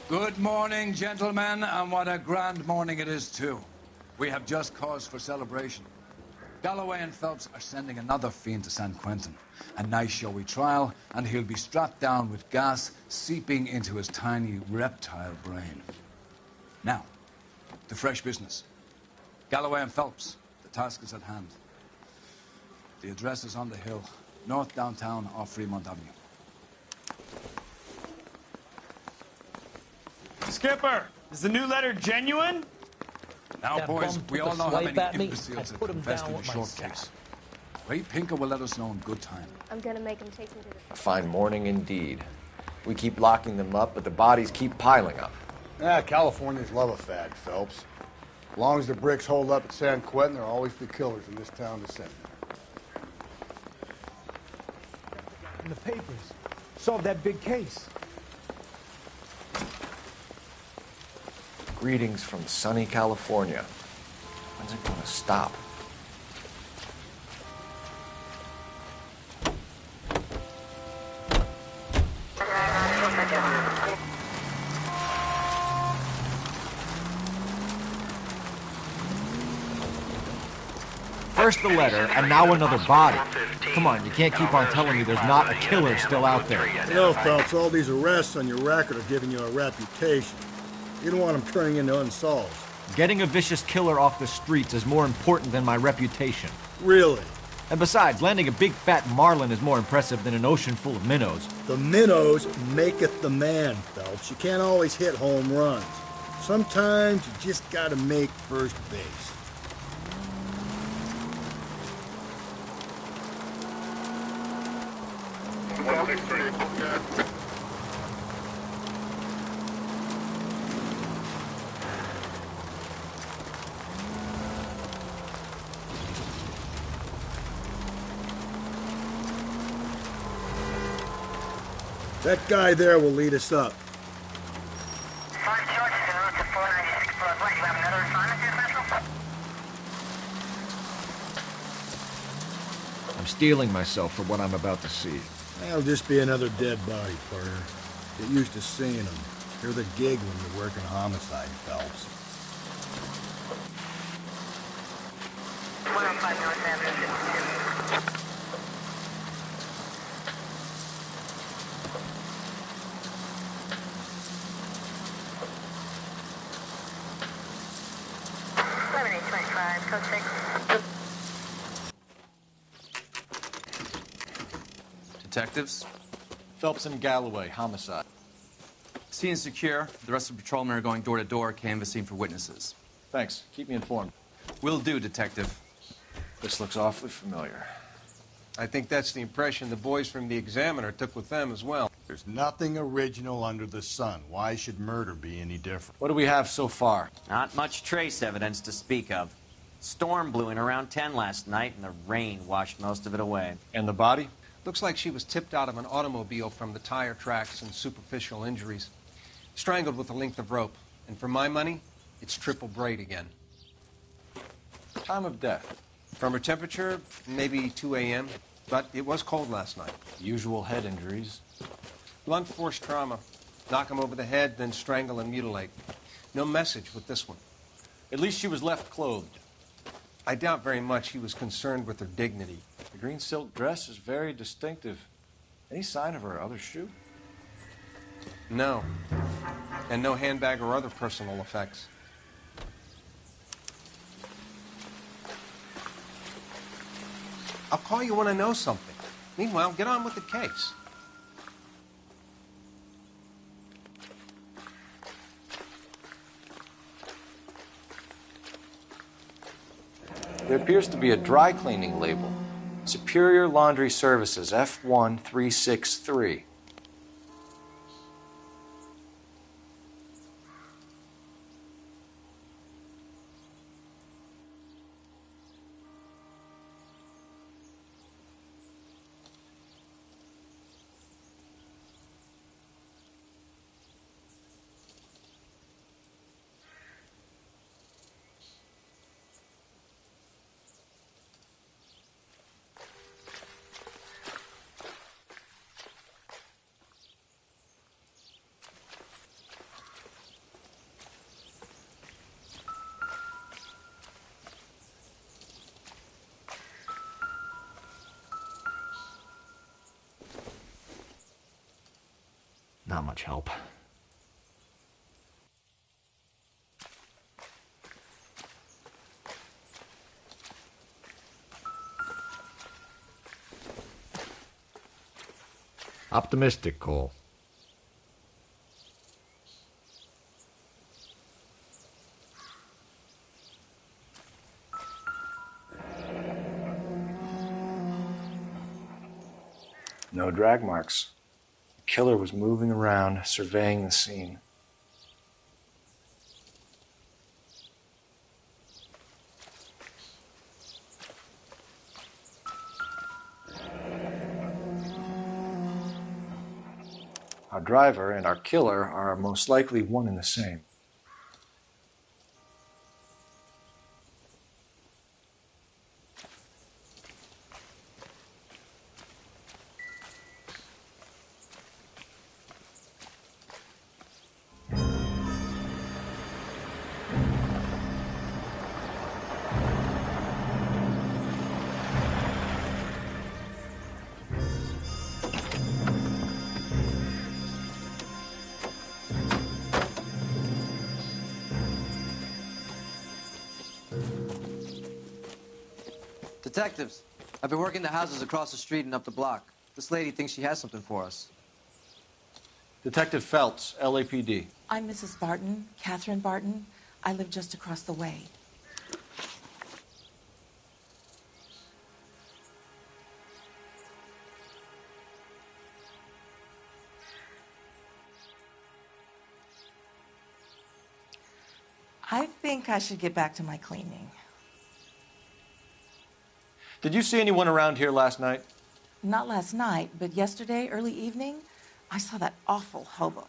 Good morning, gentlemen, and what a grand morning it is, too. We have just cause for celebration. Galloway and Phelps are sending another fiend to San Quentin. A nice showy trial, and he'll be strapped down with gas seeping into his tiny reptile brain. Now, to fresh business. Galloway and Phelps, the task is at hand. The address is on the hill, north downtown off Fremont Avenue. Skipper, is the new letter genuine? Now, That boys, bum we took all a know how swipe many at me. imbeciles I have put him confessed down in the with my short sack. case. Ray Pinker will let us know in good time. I'm gonna make him take me to the... A fine morning indeed. We keep locking them up, but the bodies keep piling up. Yeah, Californians love a fad, Phelps. As long as the bricks hold up at San Quentin, there'll always be killers in this town to send. In the papers. Solved that big case. Greetings from sunny California. When's it gonna stop? First the letter, and now another body. Come on, you can't keep on telling me there's not a killer still out there. You know, Phelps, all these arrests on your record are giving you a reputation. You don't want them turning into unsolved. Getting a vicious killer off the streets is more important than my reputation. Really? And besides, landing a big fat marlin is more impressive than an ocean full of minnows. The minnows maketh the man, Phelps. You can't always hit home runs. Sometimes you just gotta make first base. That guy there will lead us up. I'm steeling myself for what I'm about to see. That'll just be another dead body, partner. Get used to seeing them. Hear the gig when you're working homicide, Phelps. 105 North Avenue, 52. Code 6. Detectives? Phelps and Galloway, homicide. Scene is secure. The rest of the patrolmen are going door to door, canvassing for witnesses. Thanks. Keep me informed. Will do, Detective. This looks awfully familiar. I think that's the impression the boys from the Examiner took with them as well. There's nothing original under the sun. Why should murder be any different? What do we have so far? Not much trace evidence to speak of. Storm blew in around 10 last night, and the rain washed most of it away. And the body? Looks like she was tipped out of an automobile from the tire tracks and superficial injuries. Strangled with a length of rope. And for my money, it's triple braid again. Time of death? From her temperature, maybe 2 a.m., but it was cold last night. Usual head injuries. Blunt force trauma. Knock him over the head, then strangle and mutilate. No message with this one. At least she was left clothed. I doubt very much he was concerned with her dignity. The green silk dress is very distinctive. Any sign of her other shoe? No. And no handbag or other personal effects. I'll call you when I know something. Meanwhile, get on with the case. There appears to be a dry cleaning label. Superior Laundry Services, F1363. Not much help. Optimistic, Cole. No drag marks. The killer was moving around, surveying the scene. Our driver and our killer are most likely one and the same. Detectives, I've been working the houses across the street and up the block. This lady thinks she has something for us. Detective Phelps, LAPD. I'm Mrs. Barton, Catherine Barton. I live just across the way. I think I should get back to my cleaning. Did you see anyone around here last night? Not last night, but yesterday, early evening, I saw that awful hobo.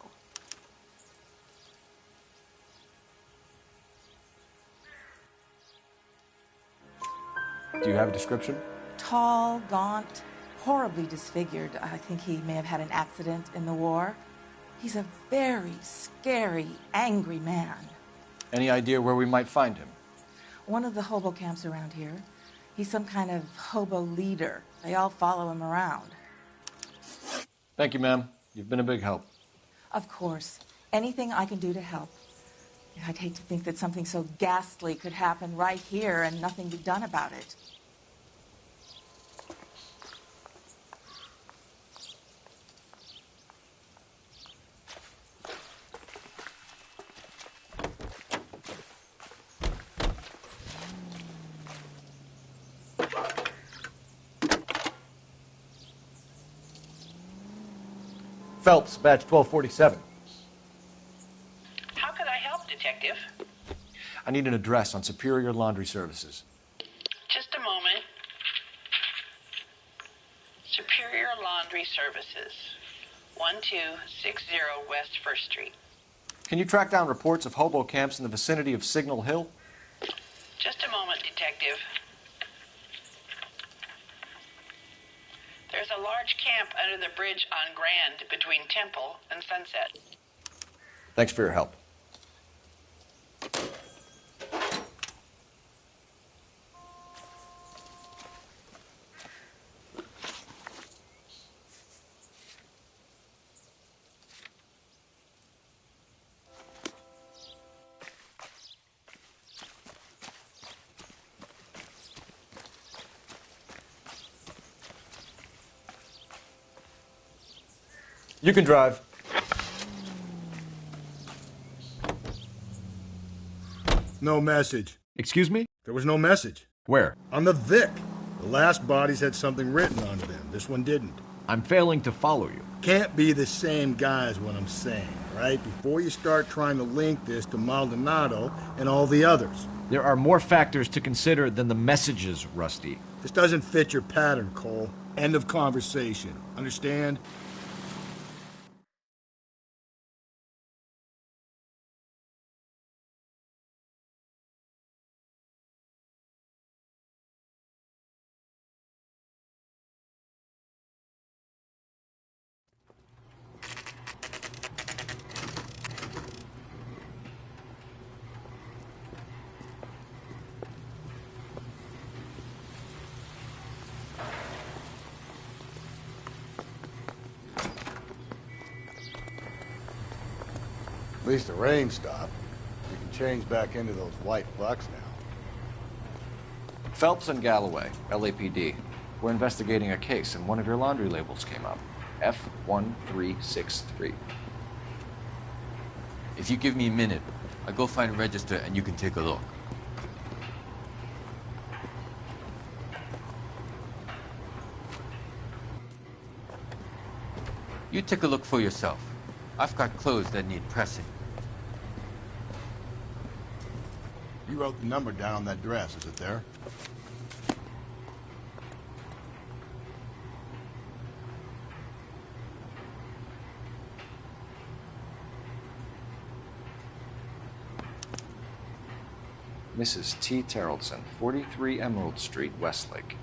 Do you have a description? Tall, gaunt, horribly disfigured. I think he may have had an accident in the war. He's a very scary, angry man. Any idea where we might find him? One of the hobo camps around here. He's some kind of hobo leader. They all follow him around. Thank you, ma'am. You've been a big help. Of course. Anything I can do to help. I'd hate to think that something so ghastly could happen right here and nothing be done about it. Phelps, badge 1247. How could I help, Detective? I need an address on Superior Laundry Services. Just a moment. Superior Laundry Services, 1260 West 1st Street. Can you track down reports of hobo camps in the vicinity of Signal Hill? Just a moment, Detective. There's a large camp under the bridge on Grand between Temple and Sunset. Thanks for your help. You can drive. No message. Excuse me? There was no message. Where? On the Vic. The last bodies had something written on them. This one didn't. I'm failing to follow you. Can't be the same guy is what I'm saying, right? Before you start trying to link this to Maldonado and all the others. There are more factors to consider than the messages, Rusty. This doesn't fit your pattern, Cole. End of conversation. Understand? At least the rain stopped. You can change back into those white bucks now. Phelps and Galloway, LAPD. We're investigating a case, and one of your laundry labels came up. F1363. If you give me a minute, I'll go find a register and you can take a look. You take a look for yourself. I've got clothes that need pressing. You wrote the number down on that dress. Is it there? Mrs. T. Terrellson, 43 Emerald Street, Westlake.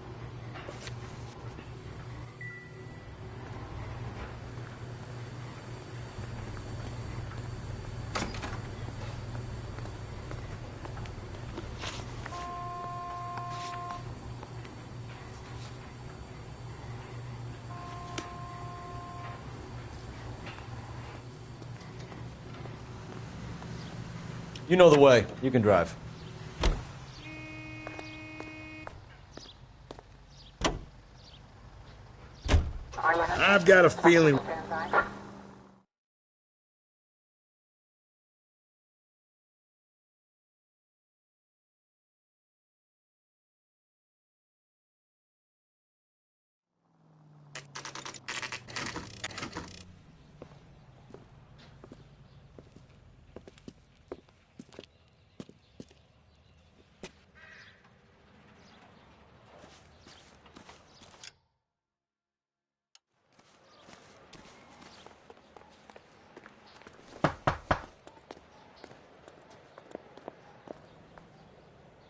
You know the way. You can drive. I've got a feeling.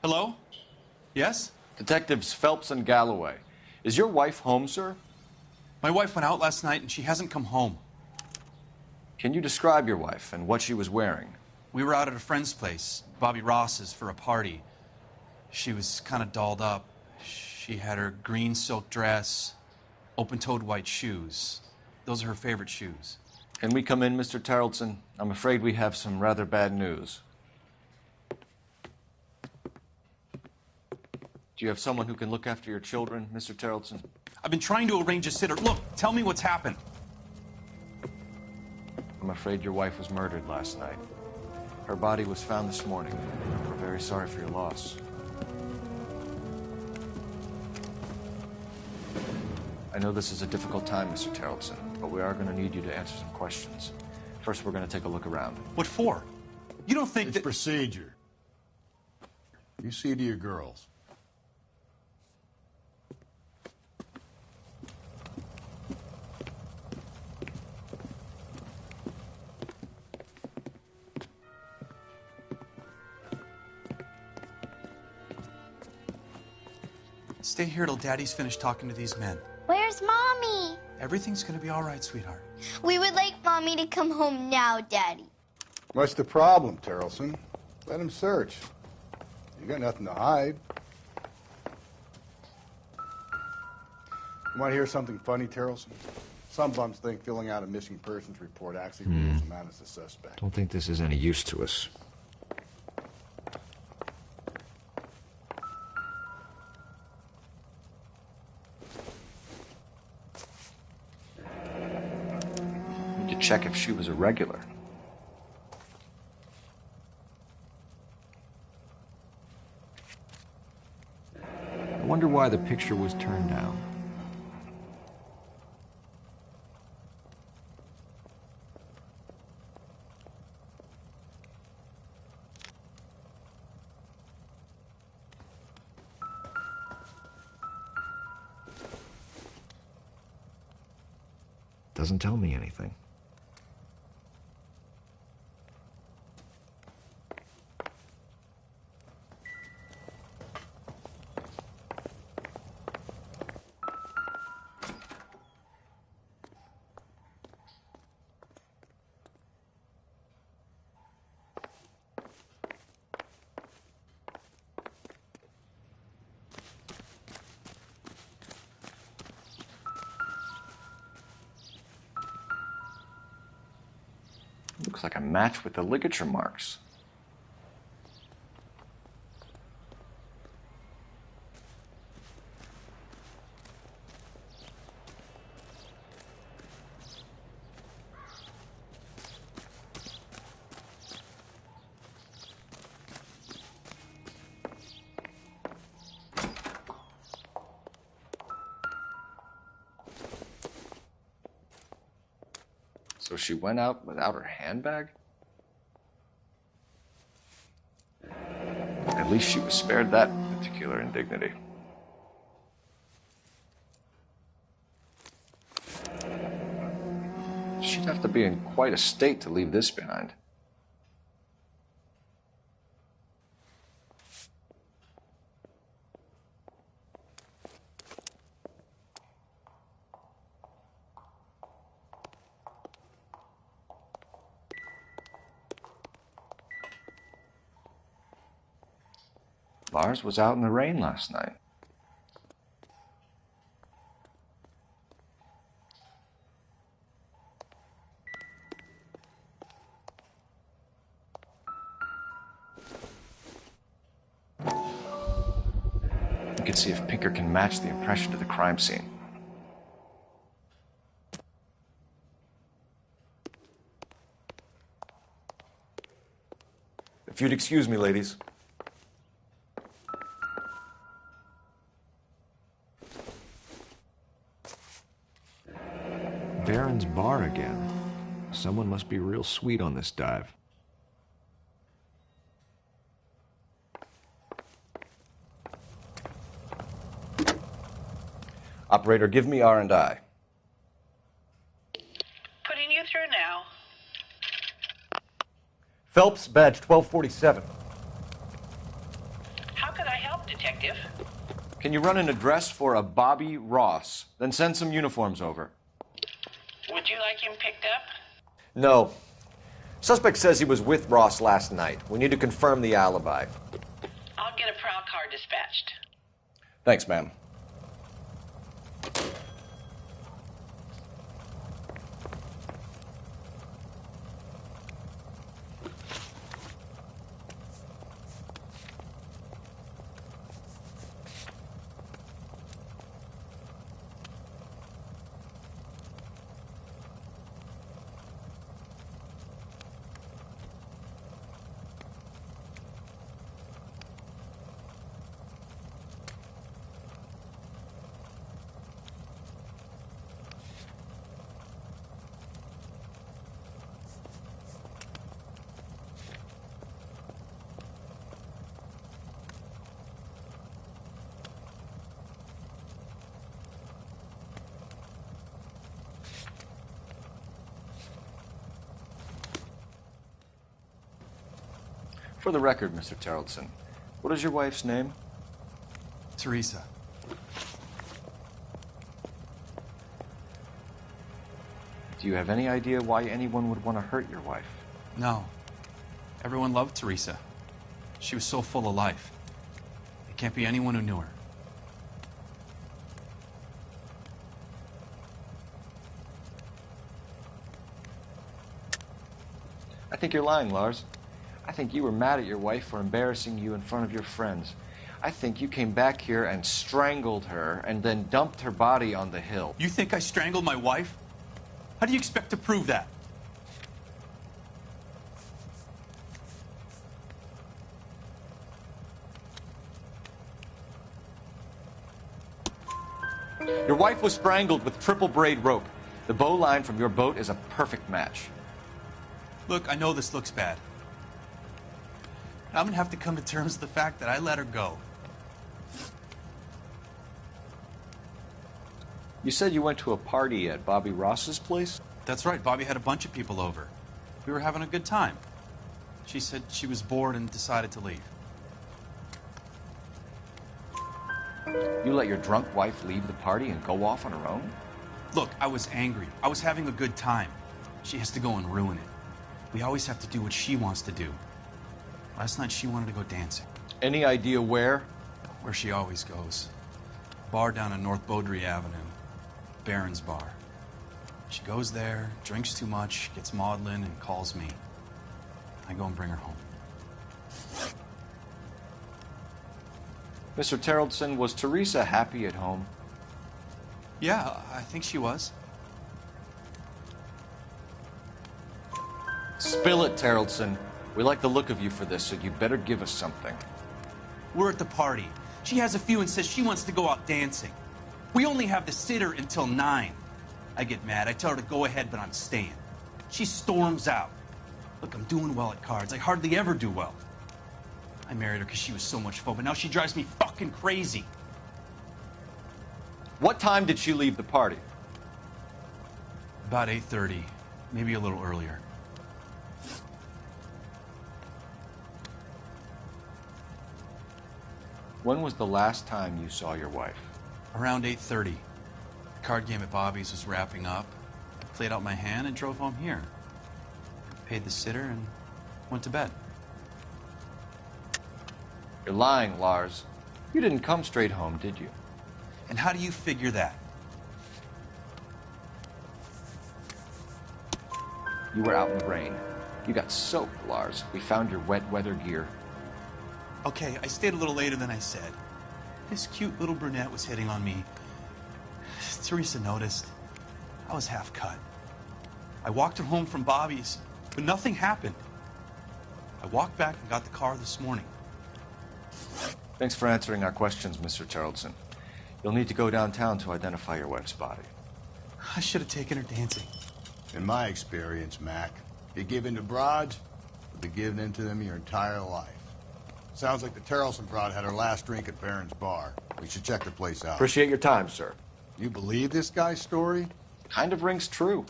Hello? Yes? Detectives Phelps and Galloway. Is your wife home, sir? My wife went out last night and she hasn't come home. Can you describe your wife and what she was wearing? We were out at a friend's place, Bobby Ross's, for a party. She was kind of dolled up. She had her green silk dress, open-toed white shoes. Those are her favorite shoes. Can we come in, Mr. Terrellson? I'm afraid we have some rather bad news. Do you have someone who can look after your children, Mr. Terrellson? I've been trying to arrange a sitter. Look, tell me what's happened. I'm afraid your wife was murdered last night. Her body was found this morning. We're very sorry for your loss. I know this is a difficult time, Mr. Terrellson, but we are going to need you to answer some questions. First, we're going to take a look around. What for? You don't think it's procedure. You see to your girls. Stay here till Daddy's finished talking to these men. Where's Mommy? Everything's gonna be all right, sweetheart. We would like Mommy to come home now, Daddy. What's the problem, Terrellson? Let him search. You got nothing to hide. You want to hear something funny, Terrellson? Some bums think filling out a missing persons report actually rules them out as a suspect. Don't think this is any use to us. To check if she was a regular. I wonder why the picture was turned down. Doesn't tell me anything. like a match with the ligature marks. So she went out without her handbag? At least she was spared that particular indignity. She'd have to be in quite a state to leave this behind. Lars was out in the rain last night. We can see if Pinker can match the impression to the crime scene. If you'd excuse me, ladies. Baron's bar again. Someone must be real sweet on this dive. Operator, give me R&I. Putting you through now. Phelps, badge 1247. How could I help, Detective? Can you run an address for a Bobby Ross? Then send some uniforms over. Would you like him picked up? No. Suspect says he was with Ross last night. We need to confirm the alibi. I'll get a prowl car dispatched. Thanks, ma'am. For the record, Mr. Terrelson, what is your wife's name? Teresa. Do you have any idea why anyone would want to hurt your wife? No. Everyone loved Teresa. She was so full of life. It can't be anyone who knew her. I think you're lying, Lars. I think you were mad at your wife for embarrassing you in front of your friends. I think you came back here and strangled her and then dumped her body on the hill. You think I strangled my wife? How do you expect to prove that? Your wife was strangled with triple braid rope. The bow line from your boat is a perfect match. Look, I know this looks bad. I'm gonna have to come to terms with the fact that I let her go. You said you went to a party at Bobby Ross's place? That's right. Bobby had a bunch of people over. We were having a good time. She said she was bored and decided to leave. You let your drunk wife leave the party and go off on her own? Look, I was angry. I was having a good time. She has to go and ruin it. We always have to do what she wants to do. Last night she wanted to go dancing. Any idea where? Where she always goes. Bar down on North Beaudry Avenue. Baron's bar. She goes there, drinks too much, gets maudlin, and calls me. I go and bring her home. Mr. Terrellson, was Teresa happy at home? Yeah, I think she was. Spill it, Terrellson. We like the look of you for this, so you better give us something. We're at the party. She has a few and says she wants to go out dancing. We only have the sitter until 9. I get mad. I tell her to go ahead, but I'm staying. She storms out. Look, I'm doing well at cards. I hardly ever do well. I married her because she was so much fun, but now she drives me fucking crazy. What time did she leave the party? About 8:30, maybe a little earlier. When was the last time you saw your wife? Around 8:30. The card game at Bobby's was wrapping up. I played out my hand and drove home here. Paid the sitter and went to bed. You're lying, Lars. You didn't come straight home, did you? And how do you figure that? You were out in the rain. You got soaked, Lars. We found your wet weather gear. Okay, I stayed a little later than I said. This cute little brunette was hitting on me. Teresa noticed. I was half cut. I walked her home from Bobby's, but nothing happened. I walked back and got the car this morning. Thanks for answering our questions, Mr. Terrellson. You'll need to go downtown to identify your wife's body. I should have taken her dancing. In my experience, Mac, you give in to broads, you'll be giving in to them your entire life. Sounds like the Terrellson broad had her last drink at Barron's bar. We should check the place out. Appreciate your time, sir. You believe this guy's story? Kind of rings true.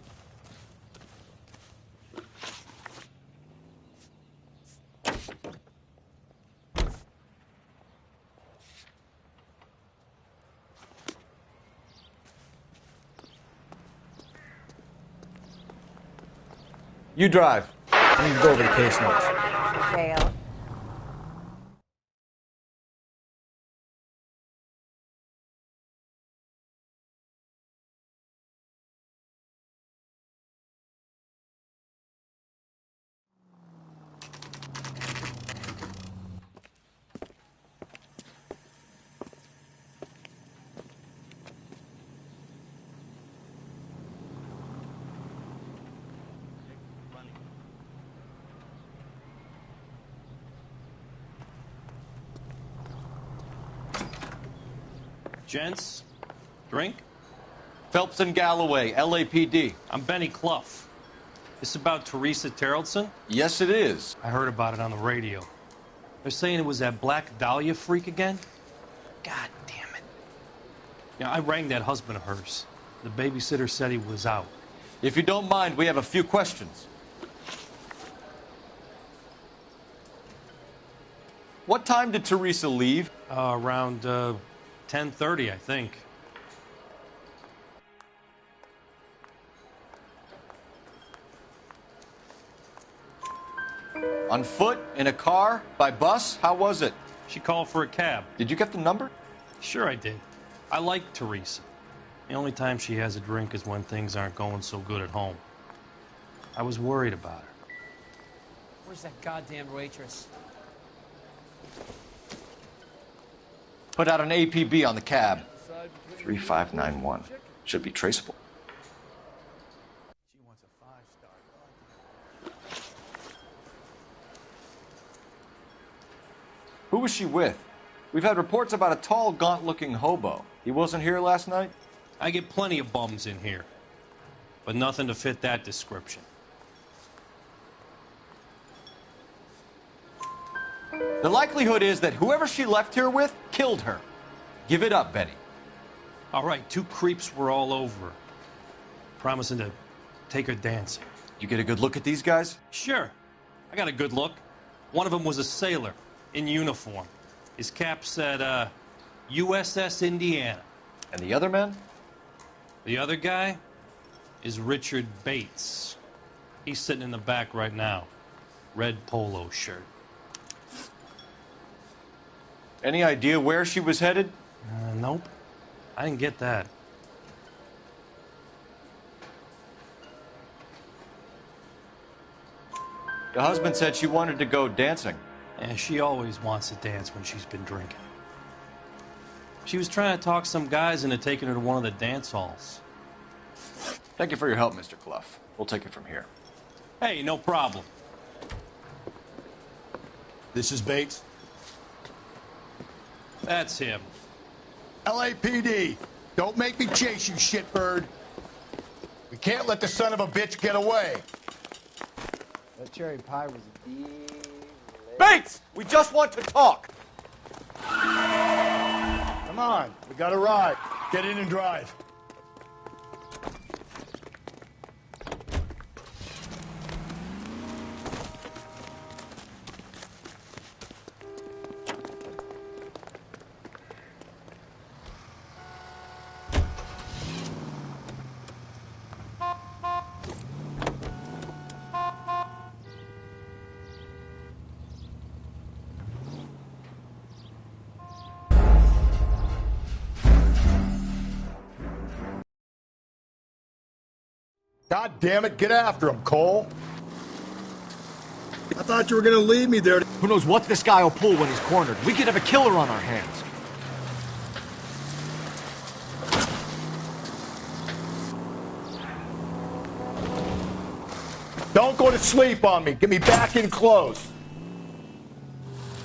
You drive. I need to go over the case notes. Jail. Gents, drink? Phelps and Galloway, LAPD. I'm Benny Clough. This about Teresa Terrellson? Yes, it is. I heard about it on the radio. They're saying it was that Black Dahlia freak again? God damn it. Yeah, I rang that husband of hers. The babysitter said he was out. If you don't mind, we have a few questions. What time did Teresa leave? Around 10:30, I think. On foot? In a car? By bus? How was it? She called for a cab. Did you get the number? Sure I did. I like Teresa. The only time she has a drink is when things aren't going so good at home. I was worried about her. Where's that goddamn waitress? Put out an APB on the cab. 3591. Should be traceable. Who was she with? We've had reports about a tall, gaunt-looking hobo. He wasn't here last night? I get plenty of bums in here, but nothing to fit that description. The likelihood is that whoever she left here with killed her. Give it up, Benny. All right, 2 creeps were all over her, promising to take her dancing. You get a good look at these guys? Sure. I got a good look. One of them was a sailor in uniform. His cap said, USS Indiana. And the other man? The other guy is Richard Bates. He's sitting in the back right now. Red polo shirt. Any idea where she was headed? Nope. I didn't get that. Your husband said she wanted to go dancing. And she always wants to dance when she's been drinking. She was trying to talk some guys into taking her to one of the dance halls. Thank you for your help, Mr. Clough. We'll take it from here. Hey, no problem. This is Bates. That's him. LAPD, don't make me chase you, shitbird. We can't let the son of a bitch get away. That cherry pie was a deal. Bates! We just want to talk! Come on, we got a ride. Get in and drive. God damn it, get after him, Cole. I thought you were gonna leave me there. Who knows what this guy will pull when he's cornered? We could have a killer on our hands. Don't go to sleep on me. Get me back in close.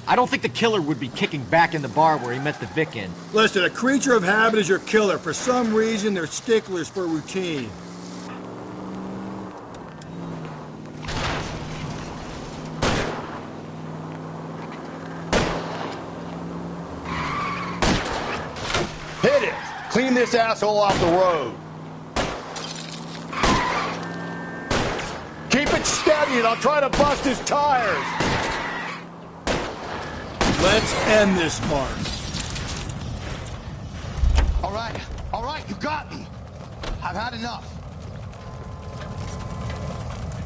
I don't think the killer would be kicking back in the bar where he met the Vic in. Listen, a creature of habit is your killer. For some reason, they're sticklers for routine. Hit it! Clean this asshole off the road. Keep it steady and I'll try to bust his tires. Let's end this, Mark. All right, you got me. I've had enough.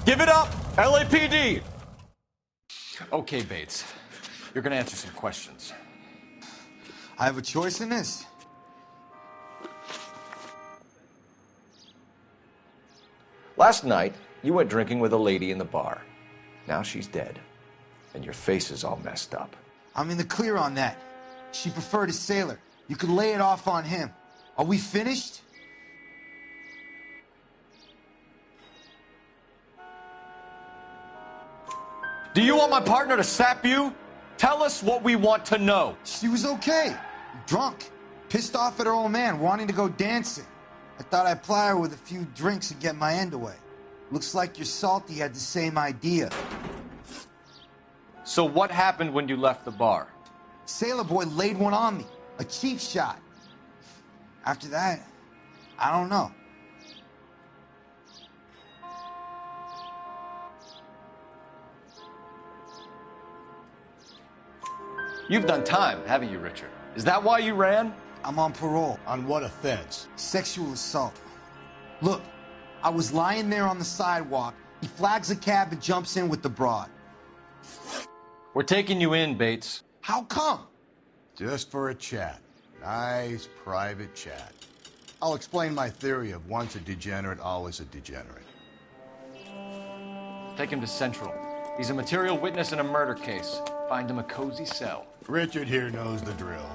Give it up, LAPD! Okay, Bates. You're gonna answer some questions. I have a choice in this. Last night, you went drinking with a lady in the bar. Now she's dead. And your face is all messed up. I'm in the clear on that. She preferred a sailor. You could lay it off on him. Are we finished? Do you want my partner to sap you? Tell us what we want to know. She was okay. Drunk. Pissed off at her old man, wanting to go dancing. I thought I'd ply her with a few drinks and get my end away. Looks like your Salty had the same idea. So what happened when you left the bar? Sailor Boy laid one on me. A cheap shot. After that, I don't know. You've done time, haven't you, Richard? Is that why you ran? I'm on parole. On what offense? Sexual assault. Look, I was lying there on the sidewalk. He flags a cab and jumps in with the broad. We're taking you in, Bates. How come? Just for a chat. Nice private chat. I'll explain my theory of once a degenerate, always a degenerate. Take him to Central. He's a material witness in a murder case. Find him a cozy cell. Richard here knows the drill.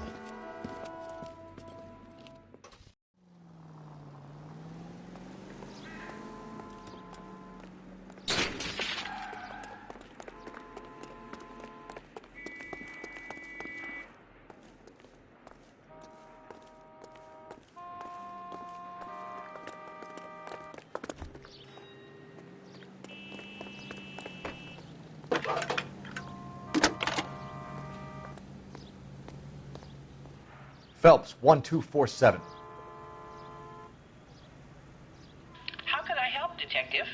Phelps, 1247. How could I help, Detective?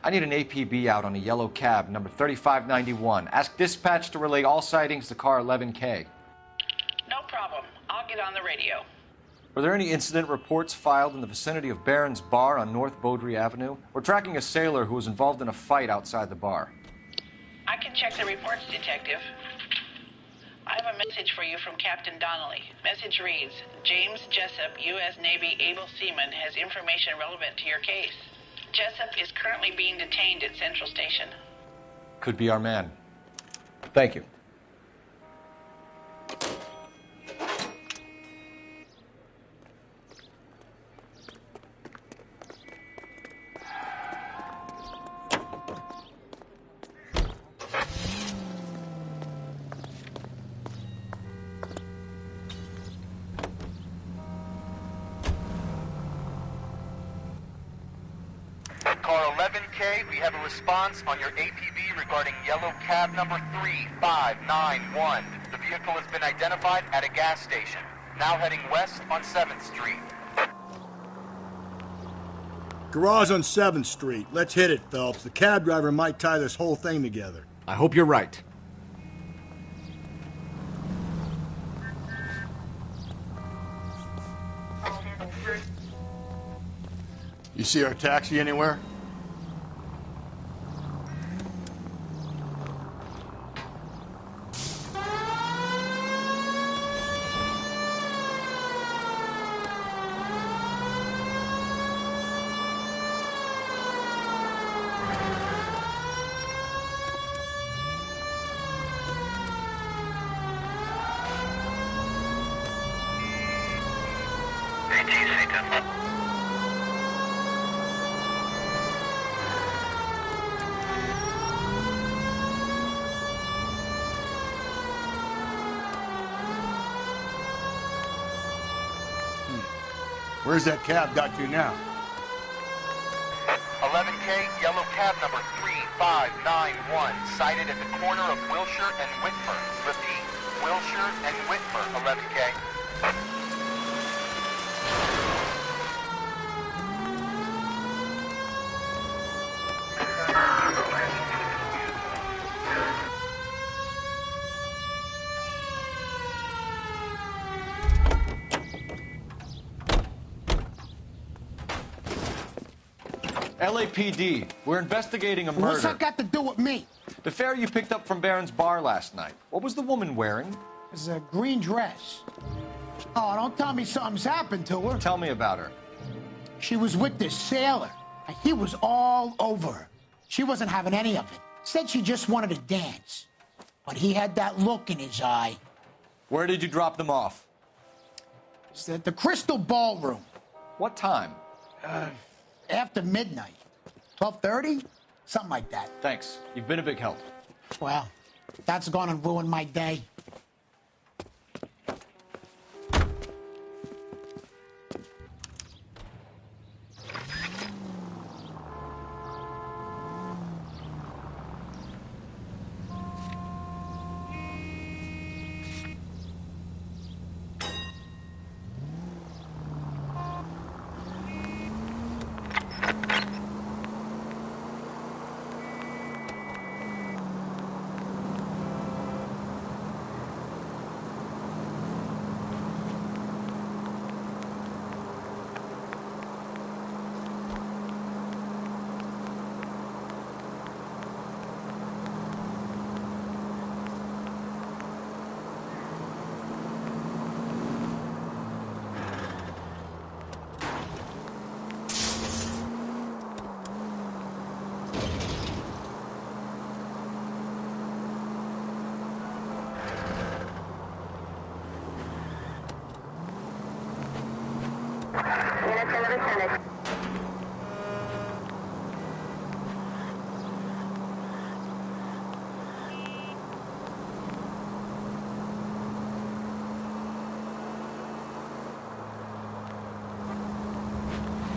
I need an APB out on a yellow cab, number 3591. Ask dispatch to relay all sightings to car 11K. No problem. I'll get on the radio. Were there any incident reports filed in the vicinity of Barron's Bar on North Beaudry Avenue? We're tracking a sailor who was involved in a fight outside the bar. I can check the reports, Detective. I have a message for you from Captain Donnelly. Message reads, James Jessup, U.S. Navy able seaman, has information relevant to your case. Jessup is currently being detained at Central Station. Could be our man. Thank you. Car 11K, we have a response on your APB regarding yellow cab number 3591. The vehicle has been identified at a gas station. Now heading west on 7th Street. Garage on 7th Street. Let's hit it, Phelps. The cab driver might tie this whole thing together. I hope you're right. You see our taxi anywhere? Where's that cab got to now? 11K, yellow cab number 3591, sighted at the corner of Wilshire and Whitmer. Repeat, Wilshire and Whitmer, 11K. LAPD, we're investigating a murder. What's that got to do with me? The fare you picked up from Barron's bar last night. What was the woman wearing? It was a green dress. Oh, don't tell me something's happened to her. Tell me about her. She was with this sailor. And he was all over her. She wasn't having any of it. Said she just wanted to dance. But he had that look in his eye. Where did you drop them off? It's at the Crystal Ballroom. What time? After midnight. 12:30? Something like that. Thanks. You've been a big help. Well, that's gone and ruined my day.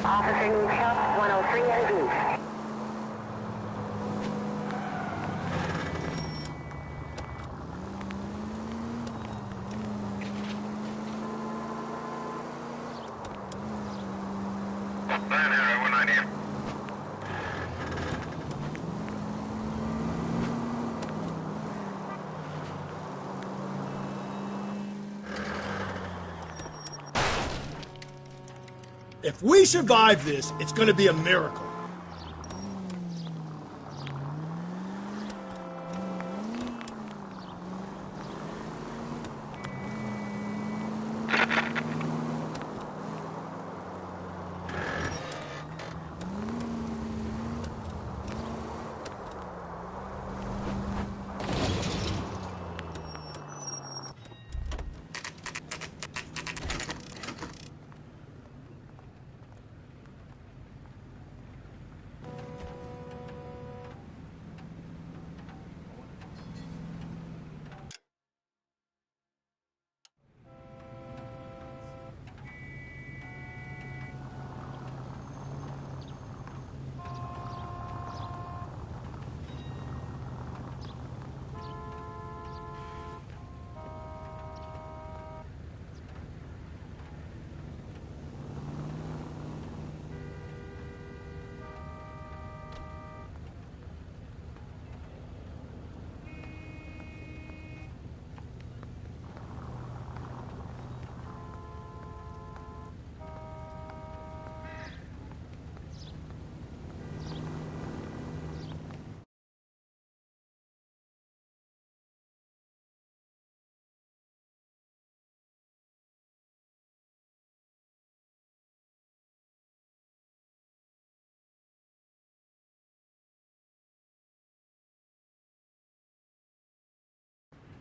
Officer Newshop, 103 and East. If we survive this, it's going to be a miracle.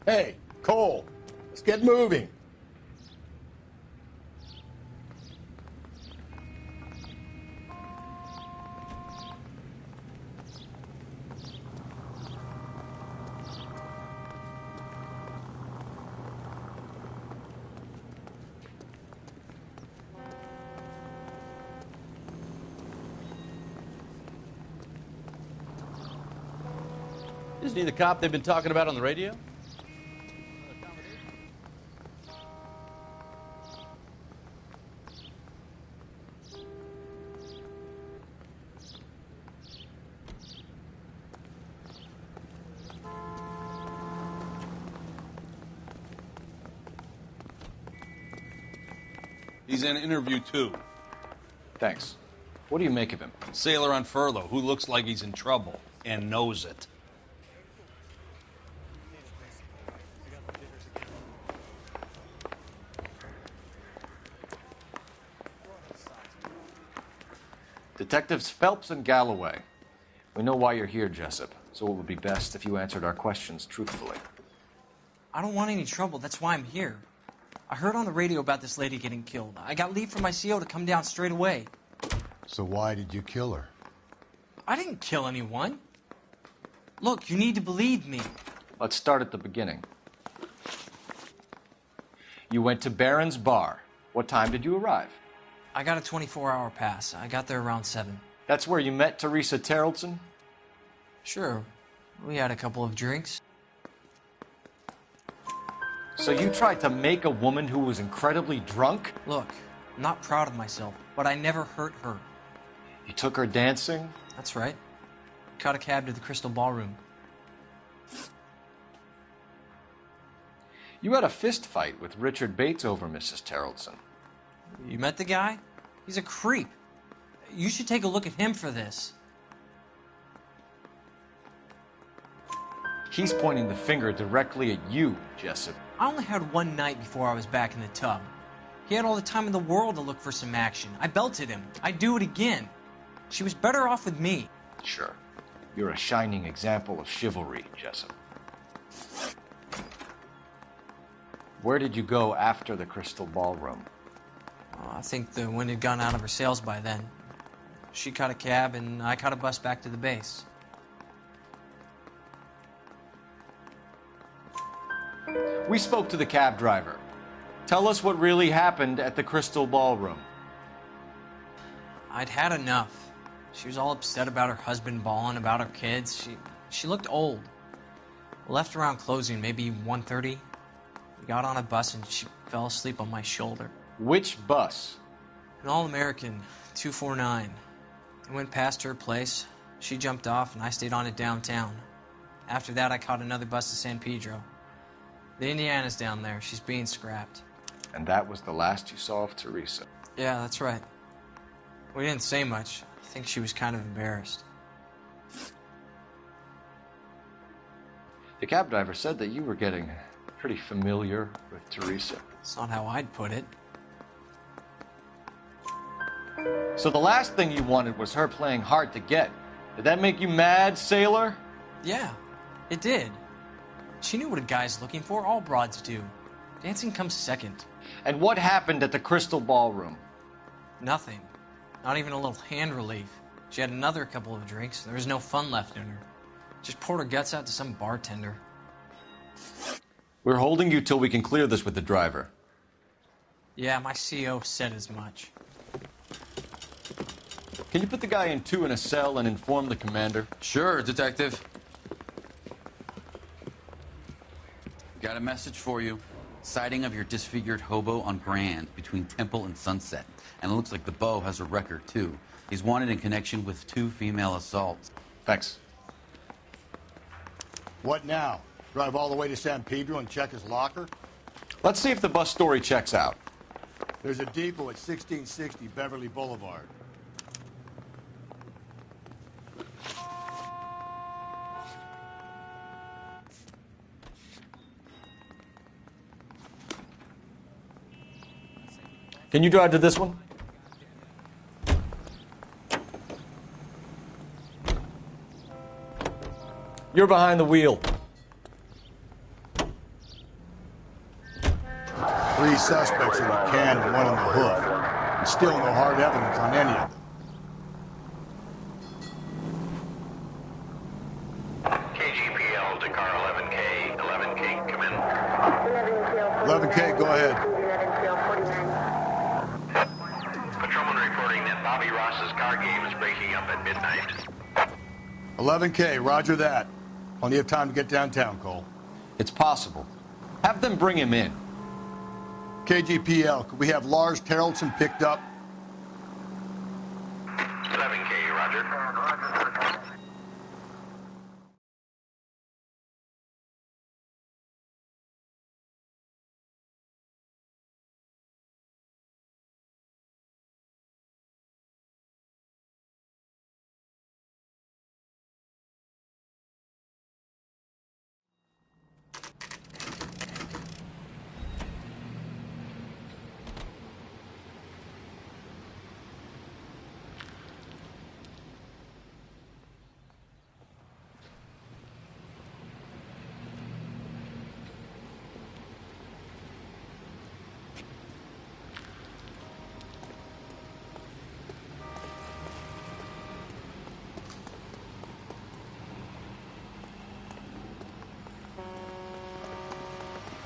Hey, Cole, let's get moving. Isn't he the cop they've been talking about on the radio? He's in interview 2. Thanks. What do you make of him? Sailor on furlough who looks like he's in trouble and knows it. Detectives Phelps and Galloway. We know why you're here, Jessup, so it would be best if you answered our questions truthfully. I don't want any trouble. That's why I'm here. I heard on the radio about this lady getting killed. I got leave from my CO to come down straight away. So why did you kill her? I didn't kill anyone. Look, you need to believe me. Let's start at the beginning. You went to Barron's Bar. What time did you arrive? I got a 24-hour pass. I got there around 7. That's where you met Teresa Terrelson? Sure. We had a couple of drinks. So you tried to make a woman who was incredibly drunk? Look, I'm not proud of myself, but I never hurt her. You took her dancing? That's right. Caught a cab to the Crystal Ballroom. You had a fist fight with Richard Bates over Mrs. Terrelson. You met the guy? He's a creep. You should take a look at him for this. He's pointing the finger directly at you, Jessup. I only had one night before I was back in the tub. He had all the time in the world to look for some action. I belted him. I'd do it again. She was better off with me. Sure. You're a shining example of chivalry, Jessup. Where did you go after the Crystal Ballroom? I think the wind had gone out of her sails by then. She caught a cab, and I caught a bus back to the base. We spoke to the cab driver. Tell us what really happened at the Crystal Ballroom. I'd had enough. She was all upset about her husband bawling about her kids. She looked old. We left around closing, maybe 1:30. We got on a bus, and she fell asleep on my shoulder. Which bus? An All-American, 249. I went past her place. She jumped off, and I stayed on it downtown. After that, I caught another bus to San Pedro. The Indiana's down there. She's being scrapped. And that was the last you saw of Teresa? Yeah, that's right. We didn't say much. I think she was kind of embarrassed. The cab driver said that you were getting pretty familiar with Teresa. That's not how I'd put it. So the last thing you wanted was her playing hard to get. Did that make you mad, sailor? Yeah, it did. She knew what a guy's looking for. All broads do. Dancing comes second. And what happened at the Crystal Ballroom? Nothing. Not even a little hand relief. She had another couple of drinks. There was no fun left in her. Just poured her guts out to some bartender. We're holding you till we can clear this with the driver. Yeah, my CO said as much. Can you put the guy in 2 in a cell and inform the commander? Sure, Detective. Got a message for you. Sighting of your disfigured hobo on Grand between Temple and Sunset. And it looks like the Beau has a record, too. He's wanted in connection with 2 female assaults. Thanks. What now? Drive all the way to San Pedro and check his locker? Let's see if the bus story checks out. There's a depot at 1660 Beverly Boulevard. Can you drive to this one? You're behind the wheel. 3 suspects in the can and 1 on the hoof. And still no hard evidence on any of them. KGPL to car 11K. 11K, come in. 11K, go ahead. Patrolman reporting that Bobby Ross's car game is breaking up at midnight. 11K, roger that. Plenty of time to get downtown, Cole. It's possible. Have them bring him in. KGPL, could we have Lars Terrelson picked up? 11K, roger.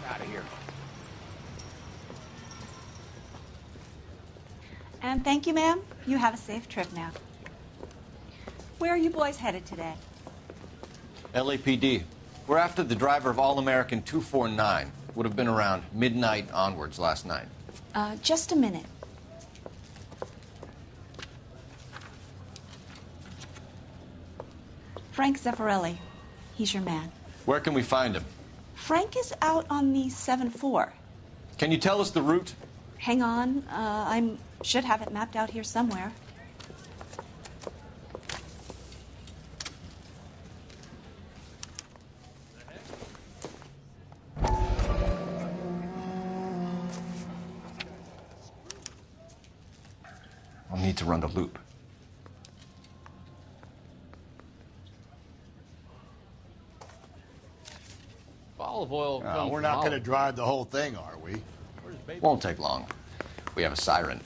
Out of here. And thank you, ma'am. You have a safe trip now. Where are you boys headed today? LAPD. We're after the driver of All-American 249. Would have been around midnight onwards last night. Just a minute. Frank Zeffirelli. He's your man. Where can we find him? Frank is out on the 7-4. Can you tell us the route? Hang on. I should have it mapped out here somewhere. I'll need to run the loop. Olive oil comes we're from not going to olive. drive the whole thing, are we? Won't take long. We have a siren.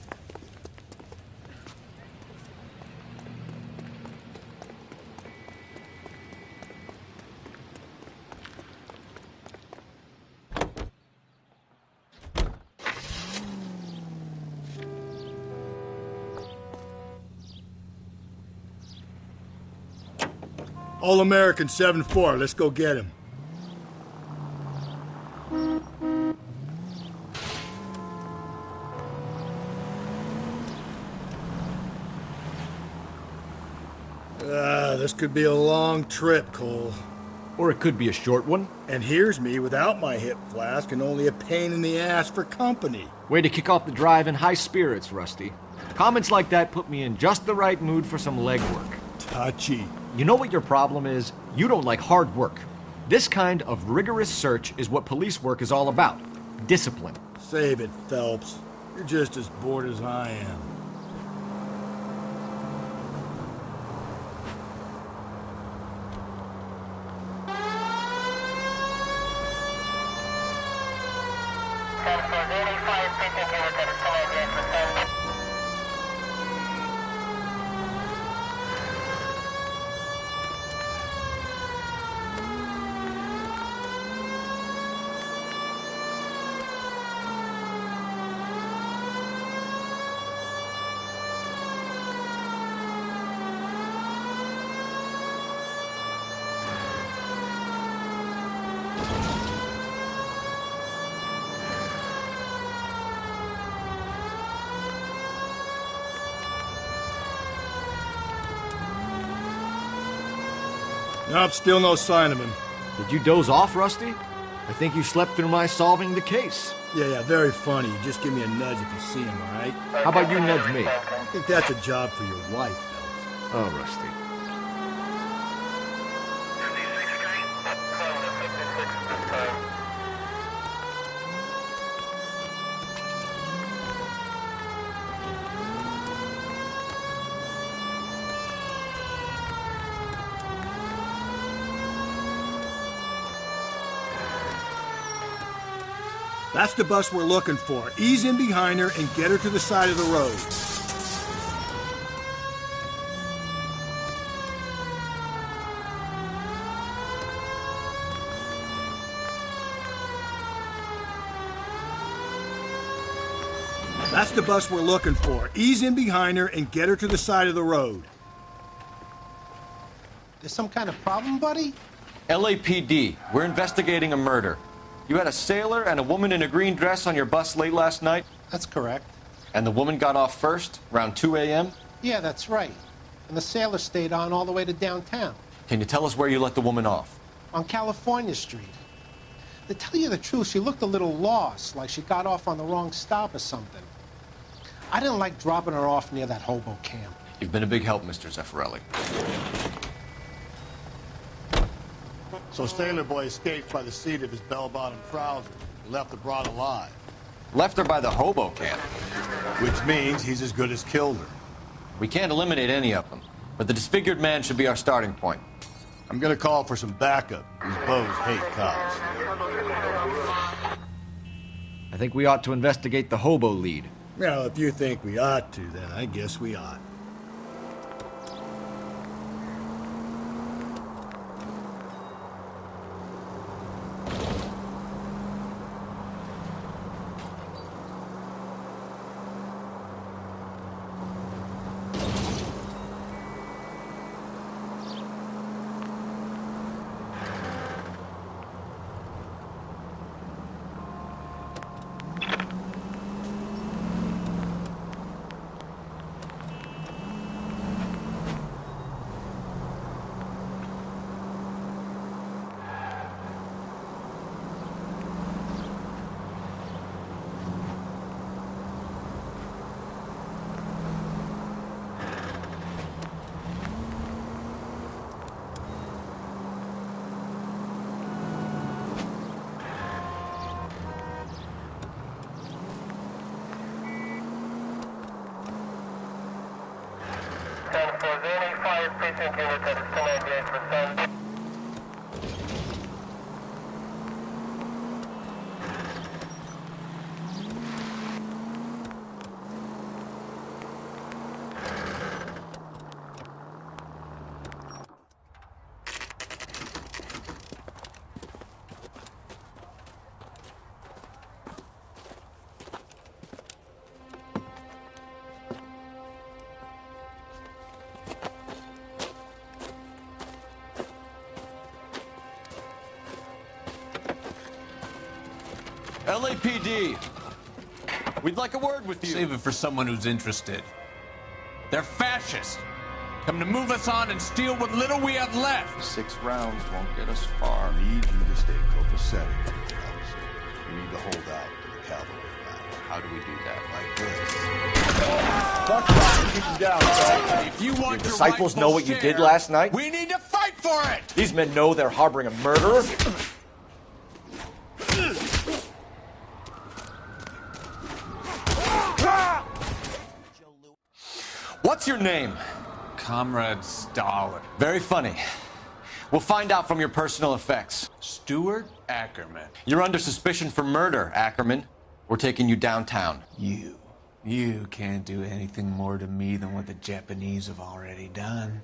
All-American 7-4, let's go get him. This could be a long trip, Cole. Or it could be a short one. And here's me without my hip flask and only a pain in the ass for company. Way to kick off the drive in high spirits, Rusty. Comments like that put me in just the right mood for some legwork. Touchy. You know what your problem is? You don't like hard work. This kind of rigorous search is what police work is all about. Discipline. Save it, Phelps. You're just as bored as I am. Nope, still no sign of him. Did you doze off, Rusty? I think you slept through my solving the case. Yeah, very funny. Just give me a nudge if you see him, all right? How about you nudge me? I think that's a job for your wife, Phelps. Oh, Rusty. That's the bus we're looking for. Ease in behind her and get her to the side of the road. That's the bus we're looking for. Ease in behind her and get her to the side of the road. There's some kind of problem, buddy? LAPD, we're investigating a murder. You had a sailor and a woman in a green dress on your bus late last night? That's correct. And the woman got off first, around 2 a.m.? Yeah, that's right. And the sailor stayed on all the way to downtown. Can you tell us where you let the woman off? On California Street. To tell you the truth, she looked a little lost, like she got off on the wrong stop or something. I didn't like dropping her off near that hobo camp. You've been a big help, Mr. Zeffirelli. So Sailor Boy escaped by the seat of his bell-bottom trousers. He left the broad alive. Left her by the hobo camp. Which means he's as good as killed her. We can't eliminate any of them, but the disfigured man should be our starting point. I'm gonna call for some backup. These bows hate cops. I think we ought to investigate the hobo lead. Well, if you think we ought to, then I guess we ought. LAPD, we'd like a word with you. Save it for someone who's interested. They're fascists. Come to move us on and steal what little we have left. 6 rounds won't get us far. I need you to stay copacetic. You need to hold out to the cavalry battle. How do we do that? Like this. Keep them down, son. If you want Your disciples know what you did last night? We need to fight for it! These men know they're harboring a murderer? What's your name? Comrade Stalin. Very funny. We'll find out from your personal effects. Stuart Ackerman. You're under suspicion for murder, Ackerman. We're taking you downtown. You can't do anything more to me than what the Japanese have already done.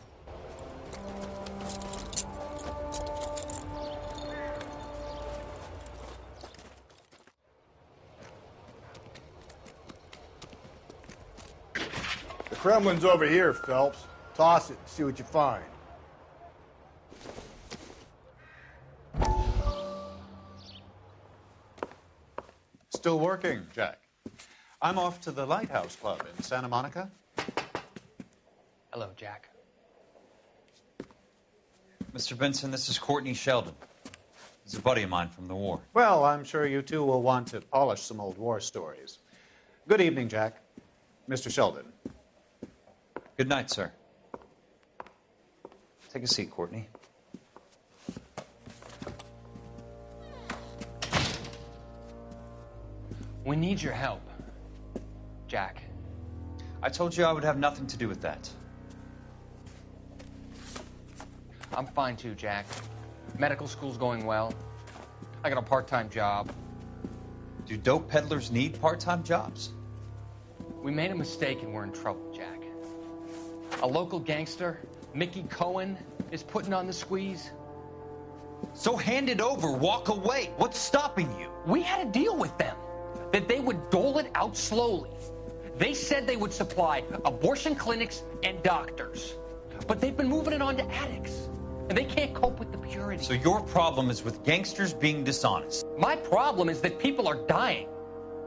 The Kremlin's over here, Phelps. Toss it and see what you find. Still working, Jack. I'm off to the Lighthouse Club in Santa Monica. Hello, Jack. Mr. Benson, this is Courtney Sheldon. He's a buddy of mine from the war. Well, I'm sure you two will want to polish some old war stories. Good evening, Jack. Mr. Sheldon. Good night, sir. Take a seat, Courtney. We need your help, Jack. I told you I would have nothing to do with that. I'm fine too, Jack. Medical school's going well. I got a part-time job. Do Do dope peddlers need part-time jobs? We made a mistake and we're in trouble, Jack. A local gangster, Mickey Cohen, is putting on the squeeze. So hand it over, walk away. What's stopping you? We had a deal with them that they would dole it out slowly. They said they would supply abortion clinics and doctors. But they've been moving it on to addicts. And they can't cope with the purity. So your problem is with gangsters being dishonest. My problem is that people are dying.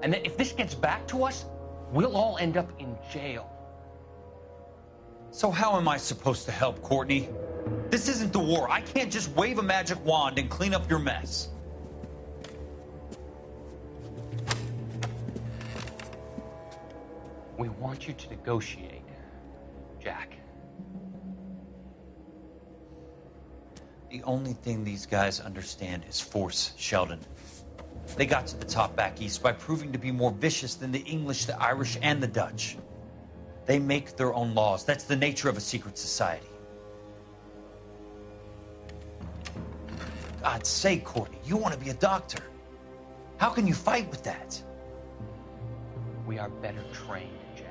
And that if this gets back to us, we'll all end up in jail. So how am I supposed to help, Courtney? This isn't the war. I can't just wave a magic wand and clean up your mess. We want you to negotiate, Jack. The only thing these guys understand is force, Sheldon. They got to the top back east by proving to be more vicious than the English, the Irish, and the Dutch. They make their own laws. That's the nature of a secret society. God's sake, Courtney, you want to be a doctor. How can you fight with that? We are better trained, Jack.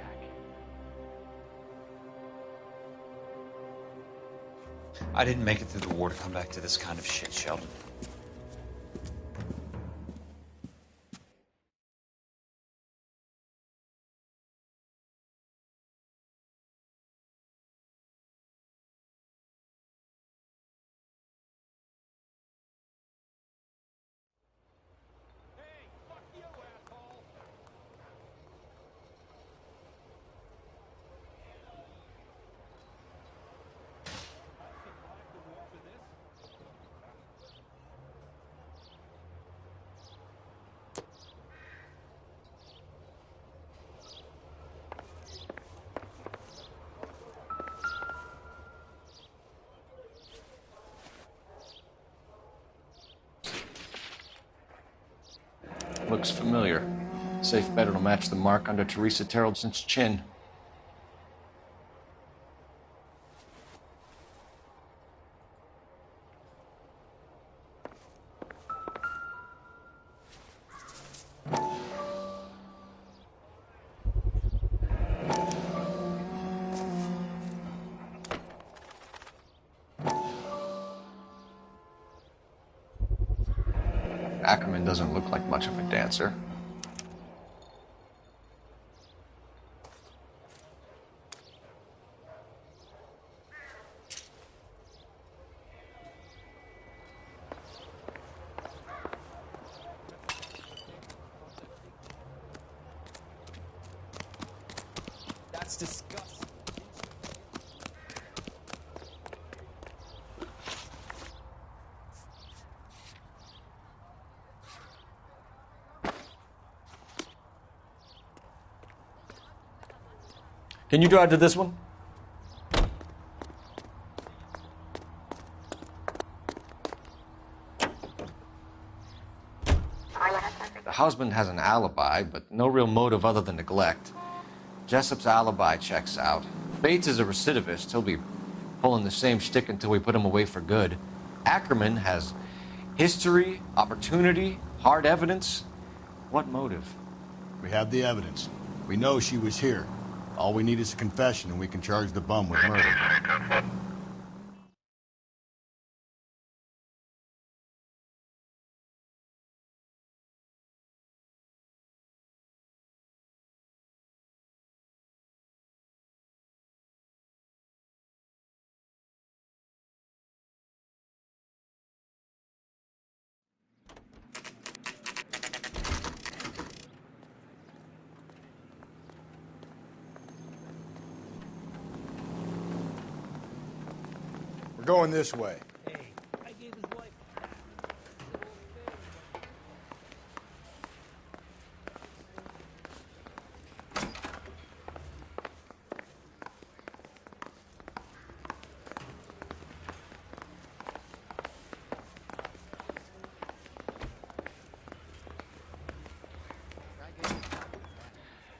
I didn't make it through the war to come back to this kind of shit, Sheldon. Looks familiar. Safe bet it'll match the mark under Teresa Terrelson's chin. Ackerman doesn't look like much of a dancer. That's disgusting. Can you drive to this one? The husband has an alibi, but no real motive other than neglect. Jessup's alibi checks out. Bates is a recidivist. He'll be pulling the same shtick until we put him away for good. Ackerman has history, opportunity, hard evidence. What motive? We have the evidence. We know she was here. All we need is a confession, and we can charge the bum with murder. We're going this way.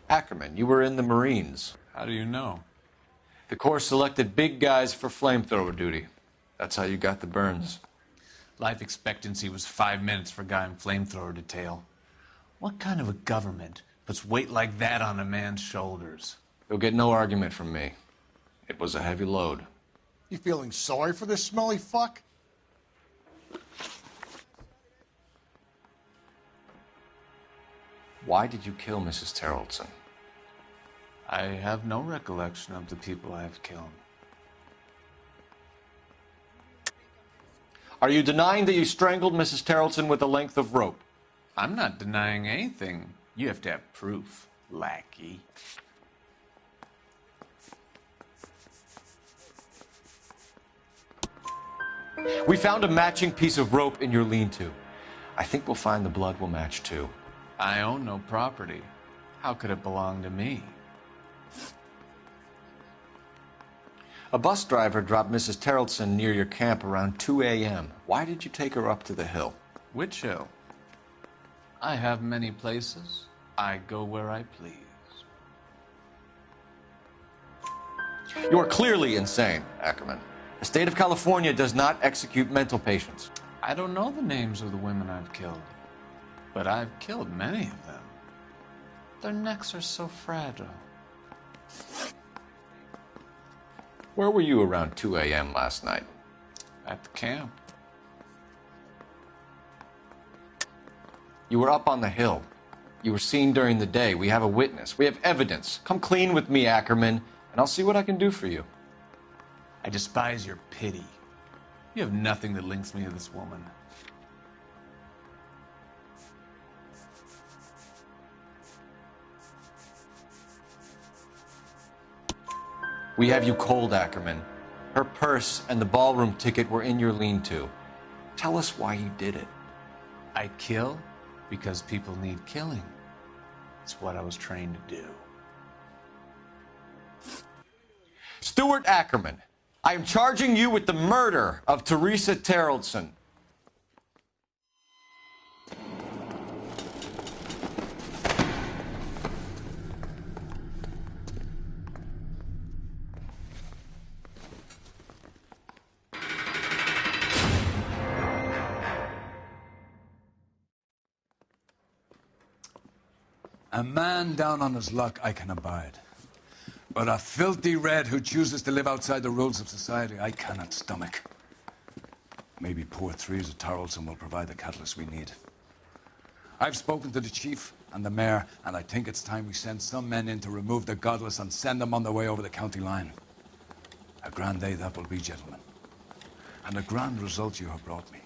Ackerman, you were in the Marines. How do you know? The Corps selected big guys for flamethrower duty. That's how you got the burns. Life expectancy was 5 minutes for a guy in flamethrower detail. What kind of a government puts weight like that on a man's shoulders? You'll get no argument from me. It was a heavy load. You feeling sorry for this smelly fuck? Why did you kill Mrs. Terrelson? I have no recollection of the people I have killed. Are you denying that you strangled Mrs. Terrelson with a length of rope? I'm not denying anything. You have to have proof, lackey. We found a matching piece of rope in your lean-to. I think we'll find the blood will match too. I own no property. How could it belong to me? A bus driver dropped Mrs. Terrelson near your camp around 2 a.m. Why did you take her up to the hill? Which hill? I have many places. I go where I please. You are clearly insane, Ackerman. The state of California does not execute mental patients. I don't know the names of the women I've killed, but I've killed many of them. Their necks are so fragile. Where were you around 2 a.m. last night? At the camp. You were up on the hill. You were seen during the day. We have a witness. We have evidence. Come clean with me, Ackerman, and I'll see what I can do for you. I despise your pity. You have nothing that links me to this woman. We have you cold, Ackerman. Her purse and the ballroom ticket were in your lean-to. Tell us why you did it. I kill because people need killing. It's what I was trained to do. Stuart Ackerman, I am charging you with the murder of Teresa Terrelson. A man down on his luck I can abide. But a filthy red who chooses to live outside the rules of society, I cannot stomach. Maybe poor Teresa Terrelson will provide the catalyst we need. I've spoken to the chief and the mayor, and I think it's time we send some men in to remove the godless and send them on their way over the county line. A grand day that will be, gentlemen. And a grand result you have brought me.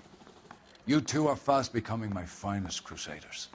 You two are fast becoming my finest crusaders.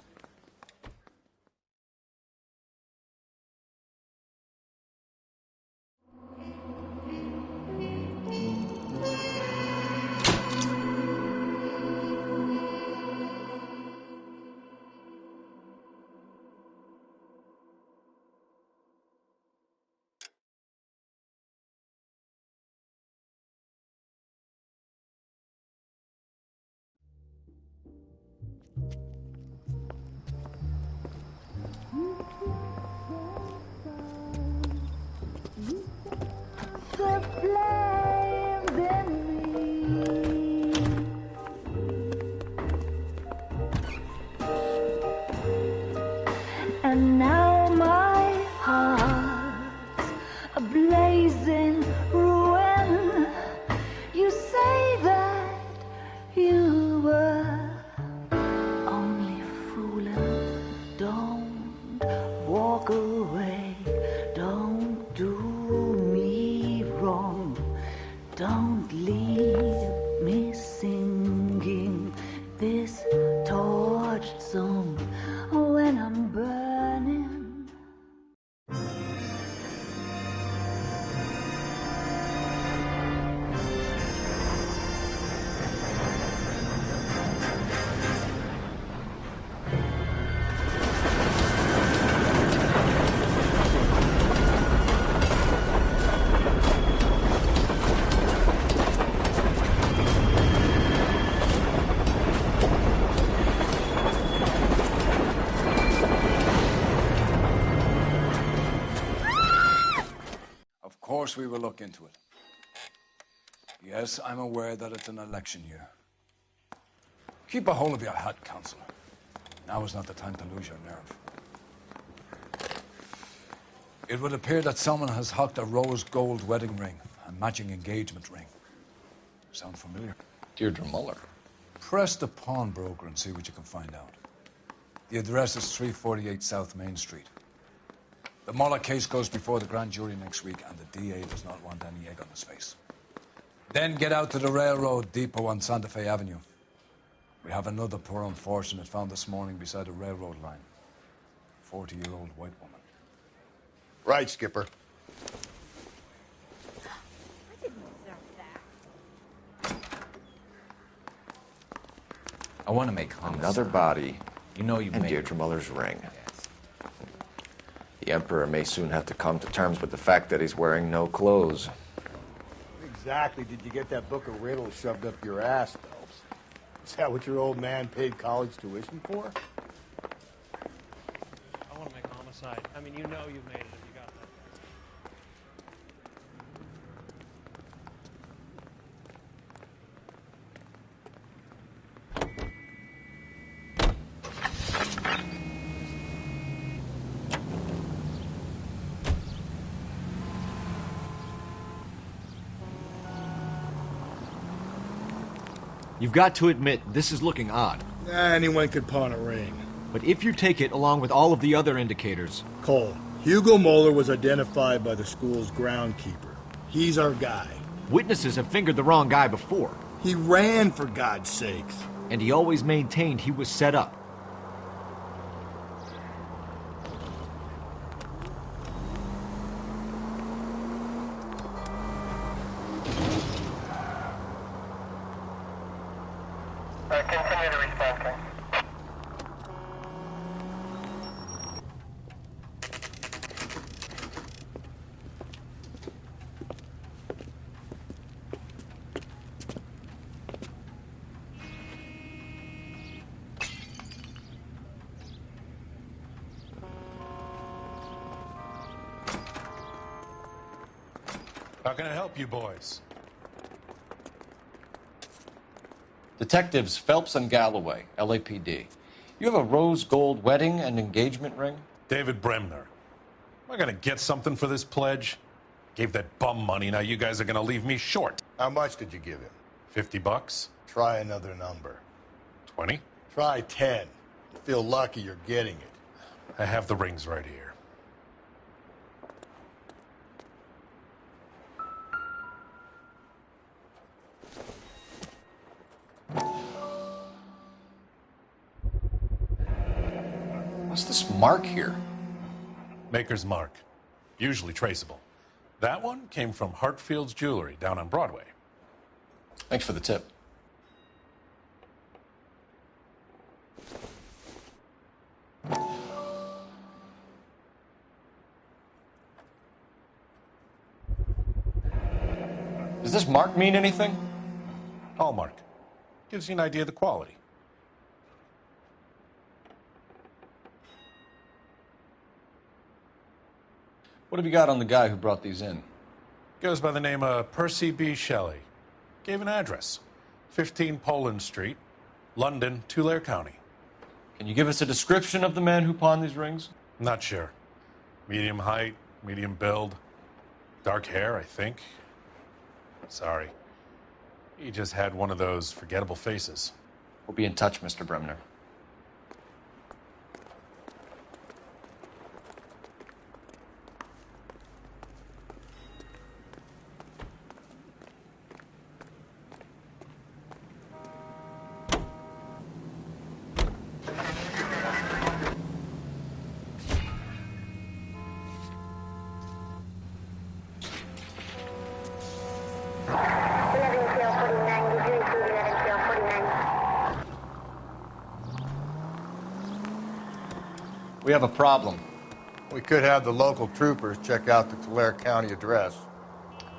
And now my heart's a blazing ruin. You say that you were only fooling. Don't walk away. Don't do me wrong. Don't leave me singing this torched song when I'm burning. Of course we will look into it. Yes, I'm aware that it's an election year. Keep a hold of your hat, Counselor. Now is not the time to lose your nerve. It would appear that someone has hocked a rose gold wedding ring, a matching engagement ring. Sound familiar? Deirdre Muller. Press the pawnbroker and see what you can find out. The address is 348 South Main Street. The Muller case goes before the grand jury next week, and the DA does not want any egg on his face. Then get out to the railroad depot on Santa Fe Avenue. We have another poor unfortunate found this morning beside a railroad line. 40-year-old white woman. Right, Skipper. I want to make homicide. Another body. You know you and made Deirdre it. Muller's ring. The Emperor may soon have to come to terms with the fact that he's wearing no clothes. Exactly did you get that book of riddles shoved up your ass, Phelps? Is that what your old man paid college tuition for? I want to make homicide. I mean, you know you've made it if you got that. You've got to admit, this is looking odd. Anyone could pawn a ring. But if you take it along with all of the other indicators... Cole, Hugo Moeller was identified by the school's groundkeeper. He's our guy. Witnesses have fingered the wrong guy before. He ran, for God's sakes. And he always maintained he was set up. Continue to respond, sir. How can I help you boys? Detectives Phelps and Galloway, LAPD. You have a rose gold wedding and engagement ring? David Bremner. Am I going to get something for this pledge? Gave that bum money, now you guys are going to leave me short. How much did you give him? $50? Try another number. 20? Try 10. You feel lucky you're getting it. I have the rings right here. What's this mark here? Maker's mark. Usually traceable. That one came from Hartfield's Jewelry down on Broadway. Thanks for the tip. Does this mark mean anything? Hallmark. Gives you an idea of the quality. What have you got on the guy who brought these in? Goes by the name of Percy B. Shelley. Gave an address. 15 Poland Street, London, Tulare County. Can you give us a description of the man who pawned these rings? Not sure. Medium height, medium build. Dark hair, I think. Sorry. He just had one of those forgettable faces. We'll be in touch, Mr. Bremner. We have a problem. We could have the local troopers check out the Tulare County address.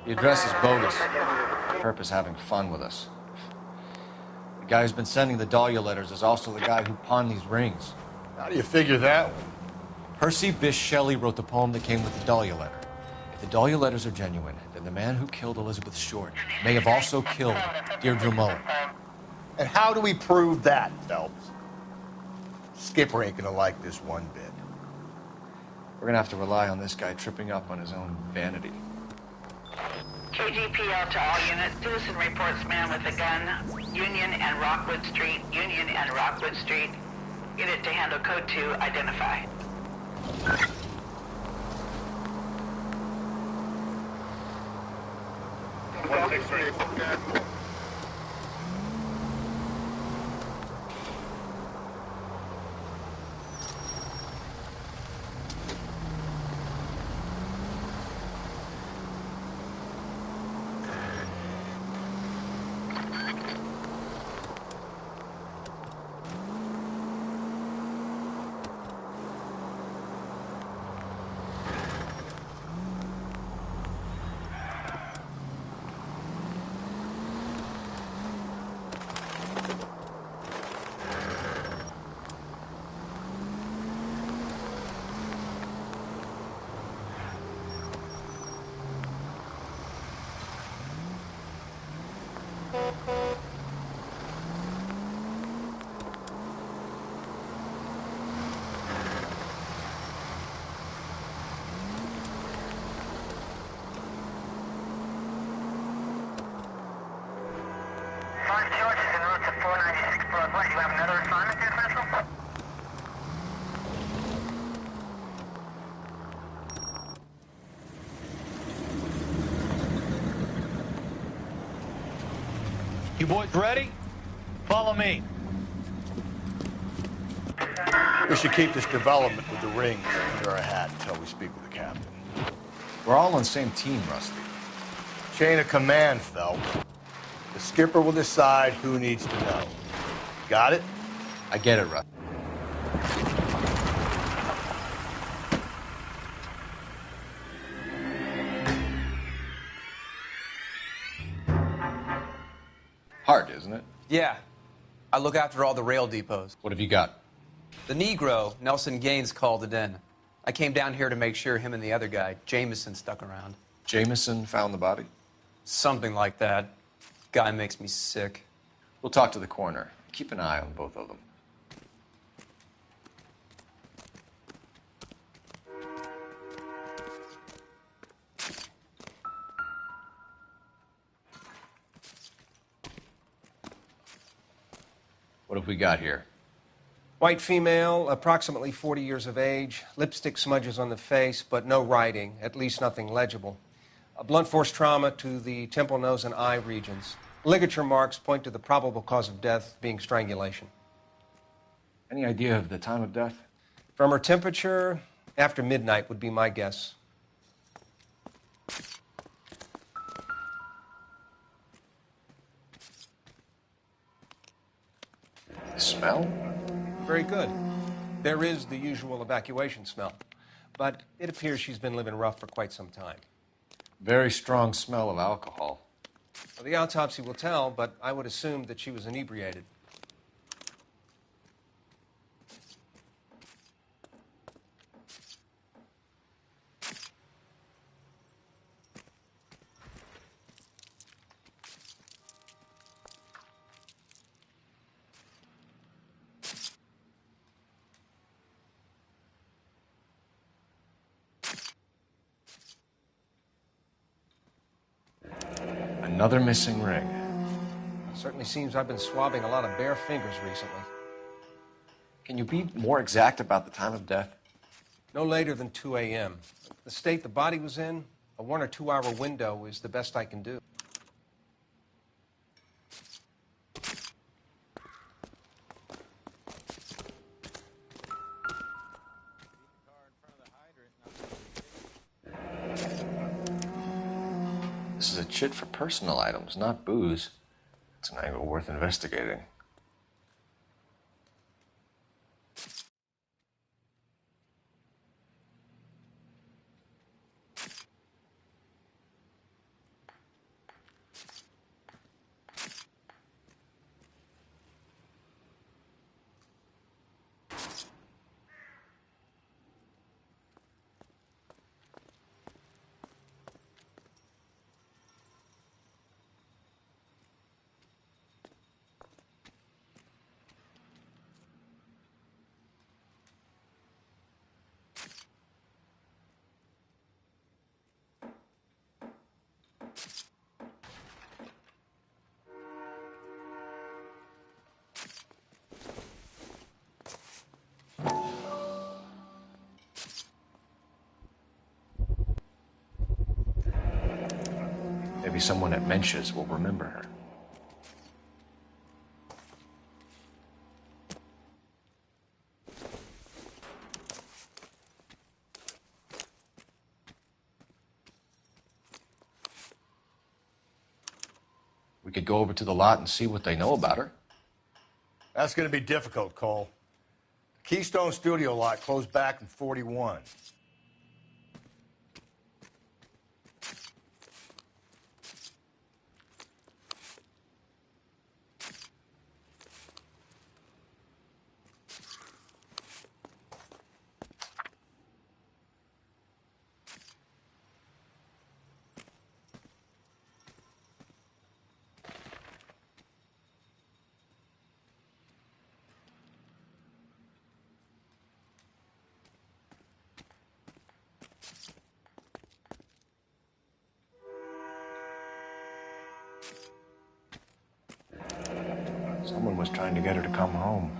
The address is bogus. Perp is having fun with us. The guy who's been sending the Dahlia letters is also the guy who pawned these rings. How do you figure that one? Percy Bysshe Shelley wrote the poem that came with the Dahlia letter. If the Dahlia letters are genuine, then the man who killed Elizabeth Short may have also killed Deirdre Muller. And how do we prove that, Phelps? Skipper ain't gonna like this one bit. We're gonna have to rely on this guy tripping up on his own vanity. KGPL to all units. Citizen reports man with a gun. Union and Rockwood Street. Union and Rockwood Street. Unit to handle code 2. Identify. Mark George is en route to 496 Broadway. You have another assignment there, Central? You boys ready? Follow me. We should keep this development with the ring under our hat until we speak with the captain. We're all on the same team, Rusty. Chain of command, Phelps. The skipper will decide who needs to know. Got it? I get it, Rusty. Hard, isn't it? Yeah. I look after all the rail depots. What have you got? The Negro, Nelson Gaines, called it in. I came down here to make sure him and the other guy, Jameson, stuck around. Jameson found the body? Something like that. Guy makes me sick. We'll talk to the coroner. Keep an eye on both of them. What have we got here? White female, approximately 40 years of age, lipstick smudges on the face, but no writing, at least nothing legible. A blunt force trauma to the temple, nose, and eye regions. Ligature marks point to the probable cause of death being strangulation. Any idea of the time of death? From her temperature, after midnight would be my guess. The smell? Very good. There is the usual evacuation smell, but it appears she's been living rough for quite some time. Very strong smell of alcohol. Well, the autopsy will tell, but I would assume that she was inebriated. Another missing ring. Certainly seems I've been swabbing a lot of bare fingers recently. Can you be more exact about the time of death? No later than 2 a.m. The state the body was in, a 1 or 2 hour window is the best I can do. This is a chit for personal items, not booze. It's an angle worth investigating. Maybe someone at Mensch's will remember her. We could go over to the lot and see what they know about her. That's going to be difficult, Cole. Keystone Studio lot closed back in 41. Someone was trying to get her to come home.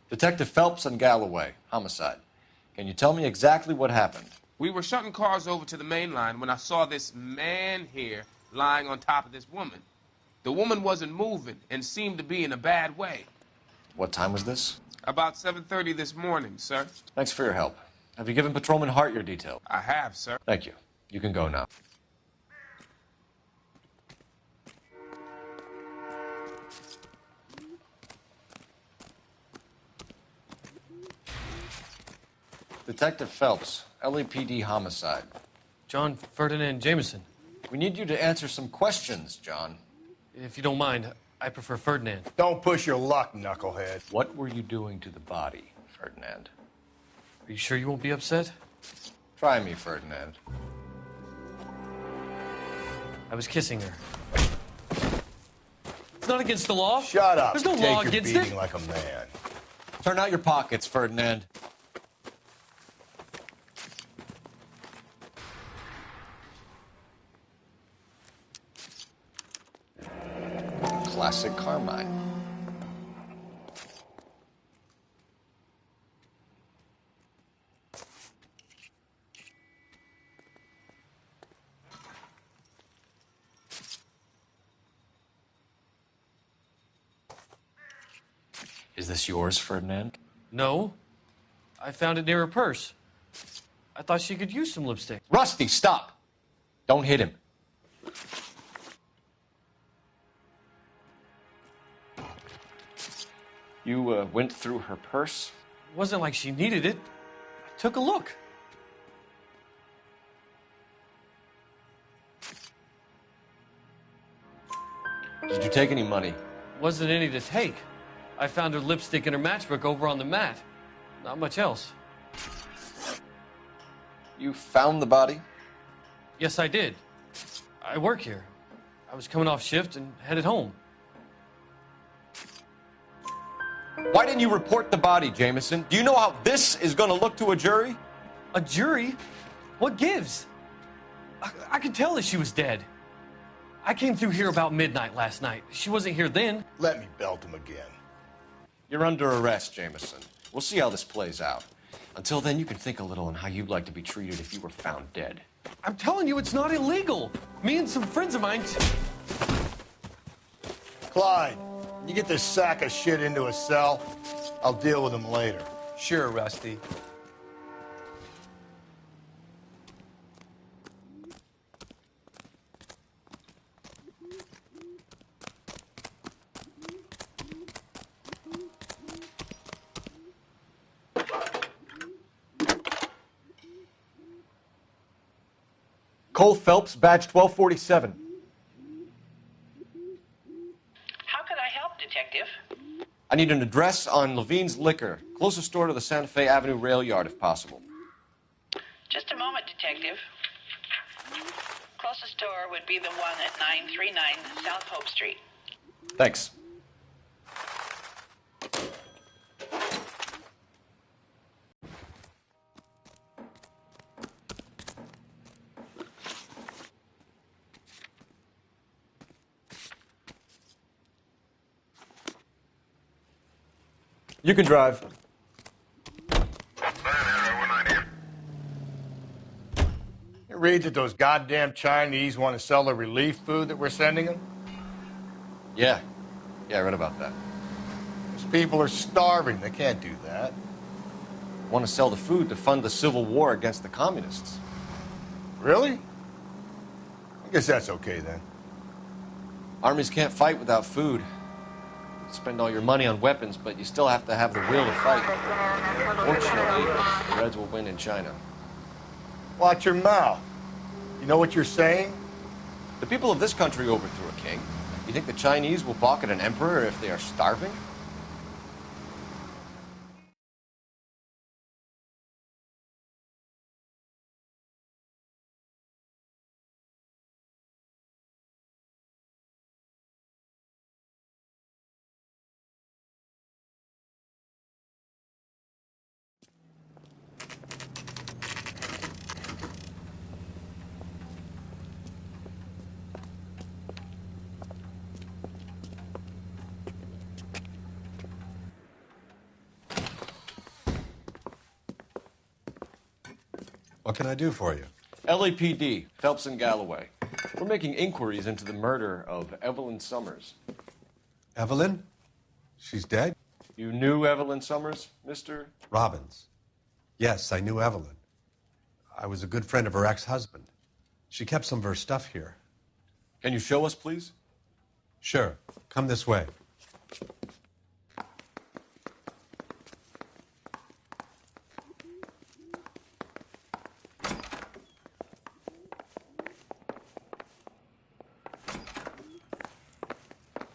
Detective Phelps and Galloway, homicide. Can you tell me exactly what happened? We were shutting cars over to the main line when I saw this man here lying on top of this woman. The woman wasn't moving and seemed to be in a bad way. What time was this? About 7:30 this morning, sir. Thanks for your help. Have you given Patrolman Hart your details? I have, sir. Thank you. You can go now. Detective Phelps, LAPD homicide. John Ferdinand Jameson. We need you to answer some questions, John. If you don't mind, I prefer Ferdinand. Don't push your luck, knucklehead. What were you doing to the body, Ferdinand? Are you sure you won't be upset? Try me, Ferdinand. I was kissing her. It's not against the law. Shut up. There's no Take law your against beating it. like a man. Turn out your pockets, Ferdinand. Classic Carmine. Is this yours, Ferdinand? No. I found it near her purse. I thought she could use some lipstick. Rusty, stop! Don't hit him. You went through her purse? It wasn't like she needed it. I took a look. Did you take any money? Wasn't any to take. I found her lipstick and her matchbook over on the mat. Not much else. You found the body? Yes, I did. I work here. I was coming off shift and headed home. Why didn't you report the body, Jameson? Do you know how this is going to look to a jury? A jury? What gives? I could tell that she was dead. I came through here about midnight last night. She wasn't here then. Let me belt him again. You're under arrest, Jameson. We'll see how this plays out. Until then, you can think a little on how you'd like to be treated if you were found dead. I'm telling you, it's not illegal. Me and some friends of mine... Clyde, you get this sack of shit into a cell. I'll deal with him later. Sure, Rusty. Cole Phelps, badge 1247. How can I help, Detective? I need an address on Levine's Liquor. Closest store to the Santa Fe Avenue rail yard, if possible. Just a moment, Detective. Closest store would be the one at 939 South Hope Street. Thanks. You can drive. You read that those goddamn Chinese want to sell the relief food that we're sending them? Yeah. Yeah, I read about that. Those people are starving. They can't do that. Want to sell the food to fund the civil war against the communists. Really? I guess that's okay then. Armies can't fight without food. You spend all your money on weapons, but you still have to have the will to fight. Fortunately, the Reds will win in China. Watch your mouth. You know what you're saying? The people of this country overthrew a king. You think the Chinese will balk at an emperor if they are starving? What can I do for you? LAPD, Phelps and Galloway. We're making inquiries into the murder of Evelyn Summers. Evelyn? She's dead? You knew Evelyn Summers, Mr. Robbins. Yes, I knew Evelyn. I was a good friend of her ex-husband. She kept some of her stuff here. Can you show us, please? Sure. Come this way.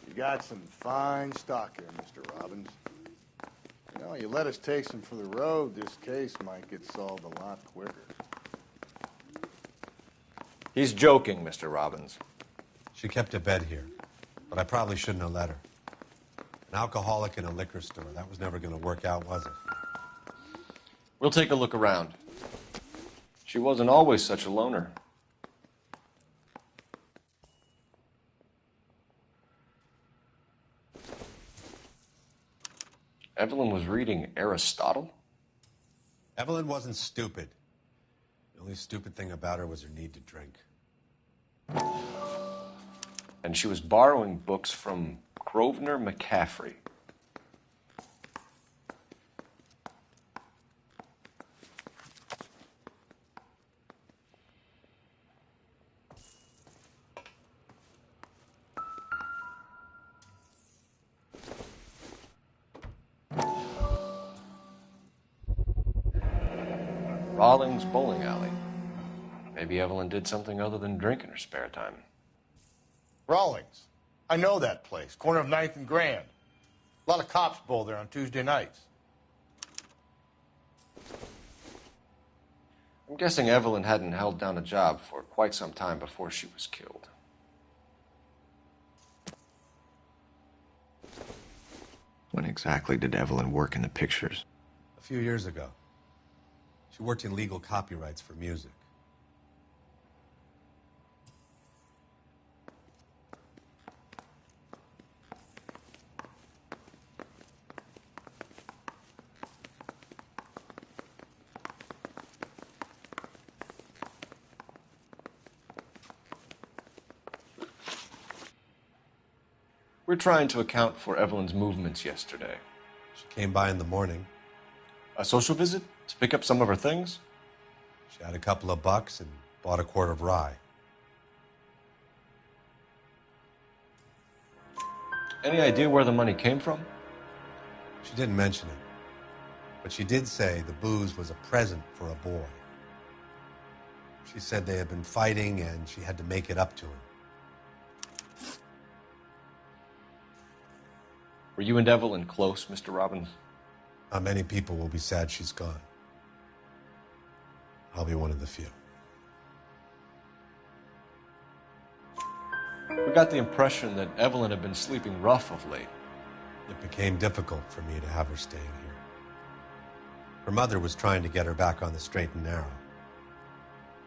You got some fine stock here, Mr. Robbins. You know, you let us take some for the road, this case might get solved a lot quicker. He's joking, Mr. Robbins. She kept a bed here, but I probably shouldn't have let her. An alcoholic in a liquor store. That was never going to work out, was it? We'll take a look around. She wasn't always such a loner. Evelyn was reading Aristotle? Evelyn wasn't stupid. The only stupid thing about her was her need to drink. And she was borrowing books from Grosvenor McCaffrey. Rawlings Bowling Alley. Maybe Evelyn did something other than drink in her spare time. Rawlings. I know that place. Corner of 9th and Grand. A lot of cops bowl there on Tuesday nights. I'm guessing Evelyn hadn't held down a job for quite some time before she was killed. When exactly did Evelyn work in the pictures? A few years ago. She worked in legal copyrights for music. We're trying to account for Evelyn's movements yesterday. She came by in the morning. A social visit? To pick up some of her things? She had a couple of bucks and bought a quart of rye. Any idea where the money came from? She didn't mention it. But she did say the booze was a present for a boy. She said they had been fighting and she had to make it up to him. Were you and Evelyn close, Mr. Robbins? Not many people will be sad she's gone. I'll be one of the few. We got the impression that Evelyn had been sleeping rough of late. It became difficult for me to have her staying here. Her mother was trying to get her back on the straight and narrow.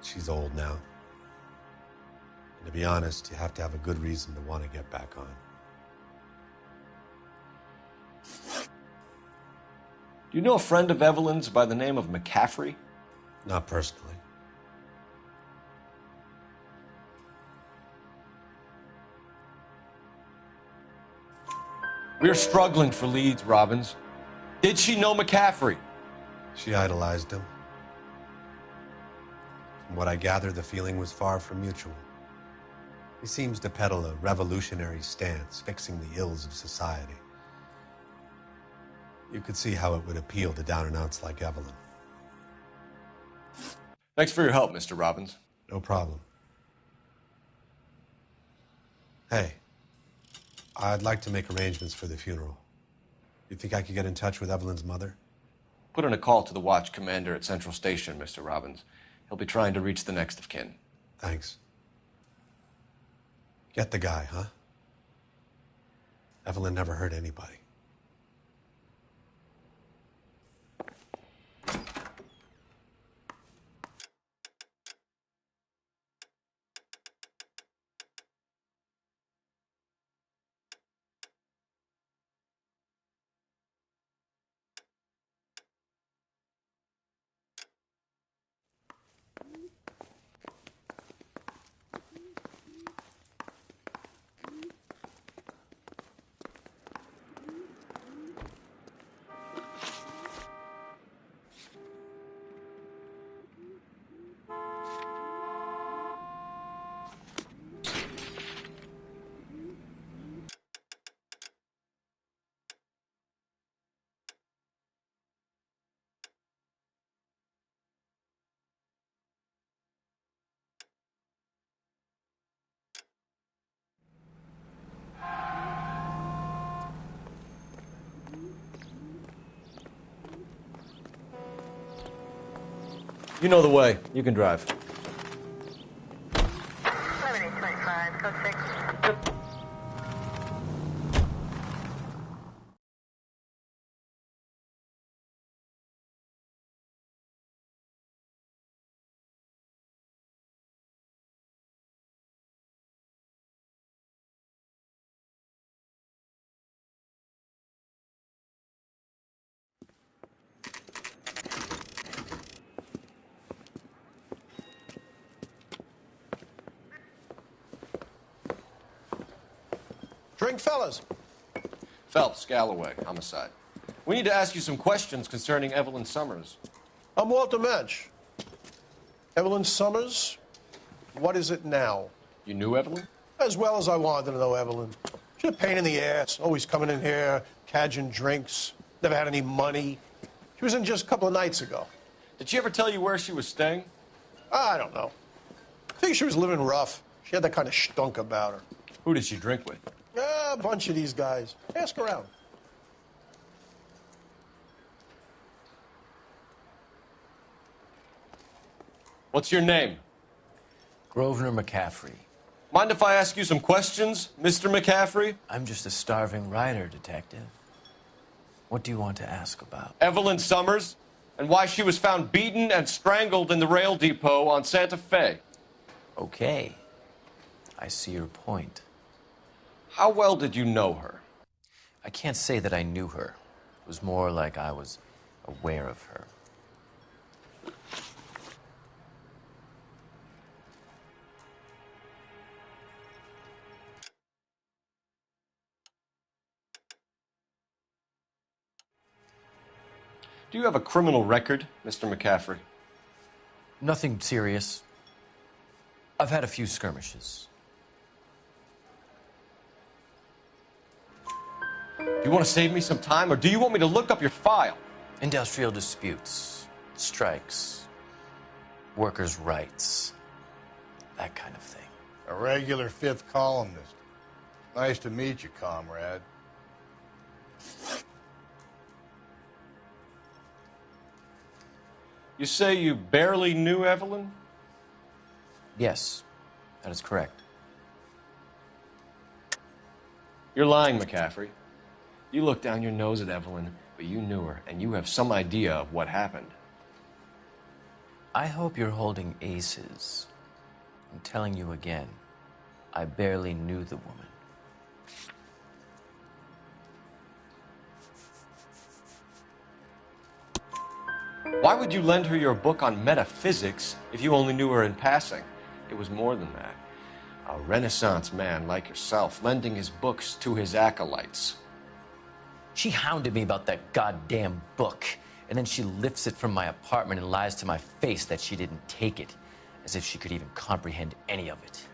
She's old now. And to be honest, you have to have a good reason to want to get back on. Do you know a friend of Evelyn's by the name of McCaffrey? Not personally. We're struggling for leads, Robbins. Did she know McCaffrey? She idolized him. From what I gather, the feeling was far from mutual. He seems to peddle a revolutionary stance, fixing the ills of society. You could see how it would appeal to down-and-outs like Evelyn. Thanks for your help, Mr. Robbins. No problem. Hey, I'd like to make arrangements for the funeral. You think I could get in touch with Evelyn's mother? Put in a call to the watch commander at Central Station, Mr. Robbins. He'll be trying to reach the next of kin. Thanks. Get the guy, huh? Evelyn never hurt anybody. You know the way. You can drive. 7825, code 6. Drink, fellas. Phelps, Galloway, homicide. We need to ask you some questions concerning Evelyn Summers. I'm Walter Mensch. Evelyn Summers, what is it now? You knew Evelyn? As well as I wanted to know Evelyn. She's a pain in the ass, always coming in here, cadging drinks, never had any money. She was in just a couple of nights ago. Did she ever tell you where she was staying? I don't know. I think she was living rough. She had that kind of stunk about her. Who did she drink with? A bunch of these guys. Ask around. What's your name? Grosvenor McCaffrey. Mind if I ask you some questions, Mr. McCaffrey? I'm just a starving writer, Detective. What do you want to ask about? Evelyn Summers, and why she was found beaten and strangled in the rail depot on Santa Fe. Okay. I see your point. How well did you know her? I can't say that I knew her. It was more like I was aware of her. Do you have a criminal record, Mr. McCaffrey? Nothing serious. I've had a few skirmishes. Do you want to save me some time, or do you want me to look up your file? Industrial disputes, strikes, workers' rights, that kind of thing. A regular fifth columnist. Nice to meet you, comrade. You say you barely knew Evelyn? Yes, that is correct. You're lying, McCaffrey. You looked down your nose at Evelyn, but you knew her, and you have some idea of what happened. I hope you're holding aces. I'm telling you again, I barely knew the woman. Why would you lend her your book on metaphysics if you only knew her in passing? It was more than that. A Renaissance man like yourself lending his books to his acolytes. She hounded me about that goddamn book, and then she lifts it from my apartment and lies to my face that she didn't take it, as if she could even comprehend any of it.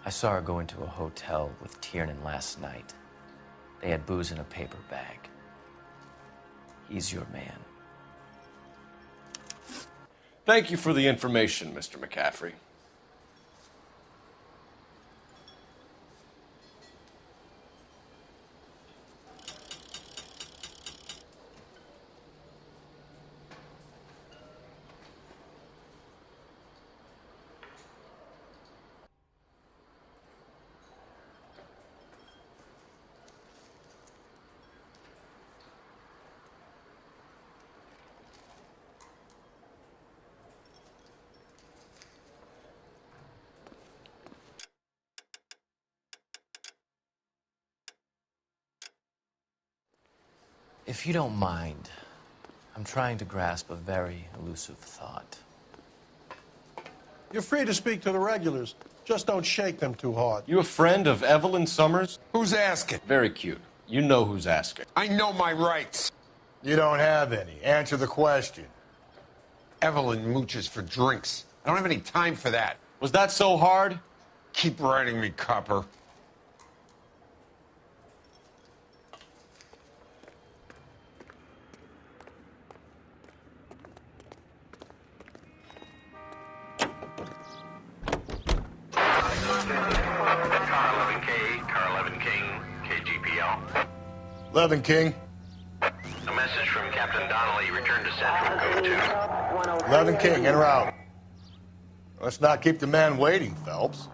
I saw her go into a hotel with Tiernan last night. They had booze in a paper bag. He's your man. Thank you for the information, Mr. McCaffrey. If you don't mind, I'm trying to grasp a very elusive thought. You're free to speak to the regulars. Just don't shake them too hard. You a friend of Evelyn Summers? Who's asking? Very cute. You know who's asking. I know my rights. You don't have any. Answer the question. Evelyn mooches for drinks. I don't have any time for that. Was that so hard? Keep writing me, copper. Car 11 King, KGPL. 11 King. A message from Captain Donnelly. Return to Central, code 2. 11 King, in or out? Let's not keep the man waiting, Phelps.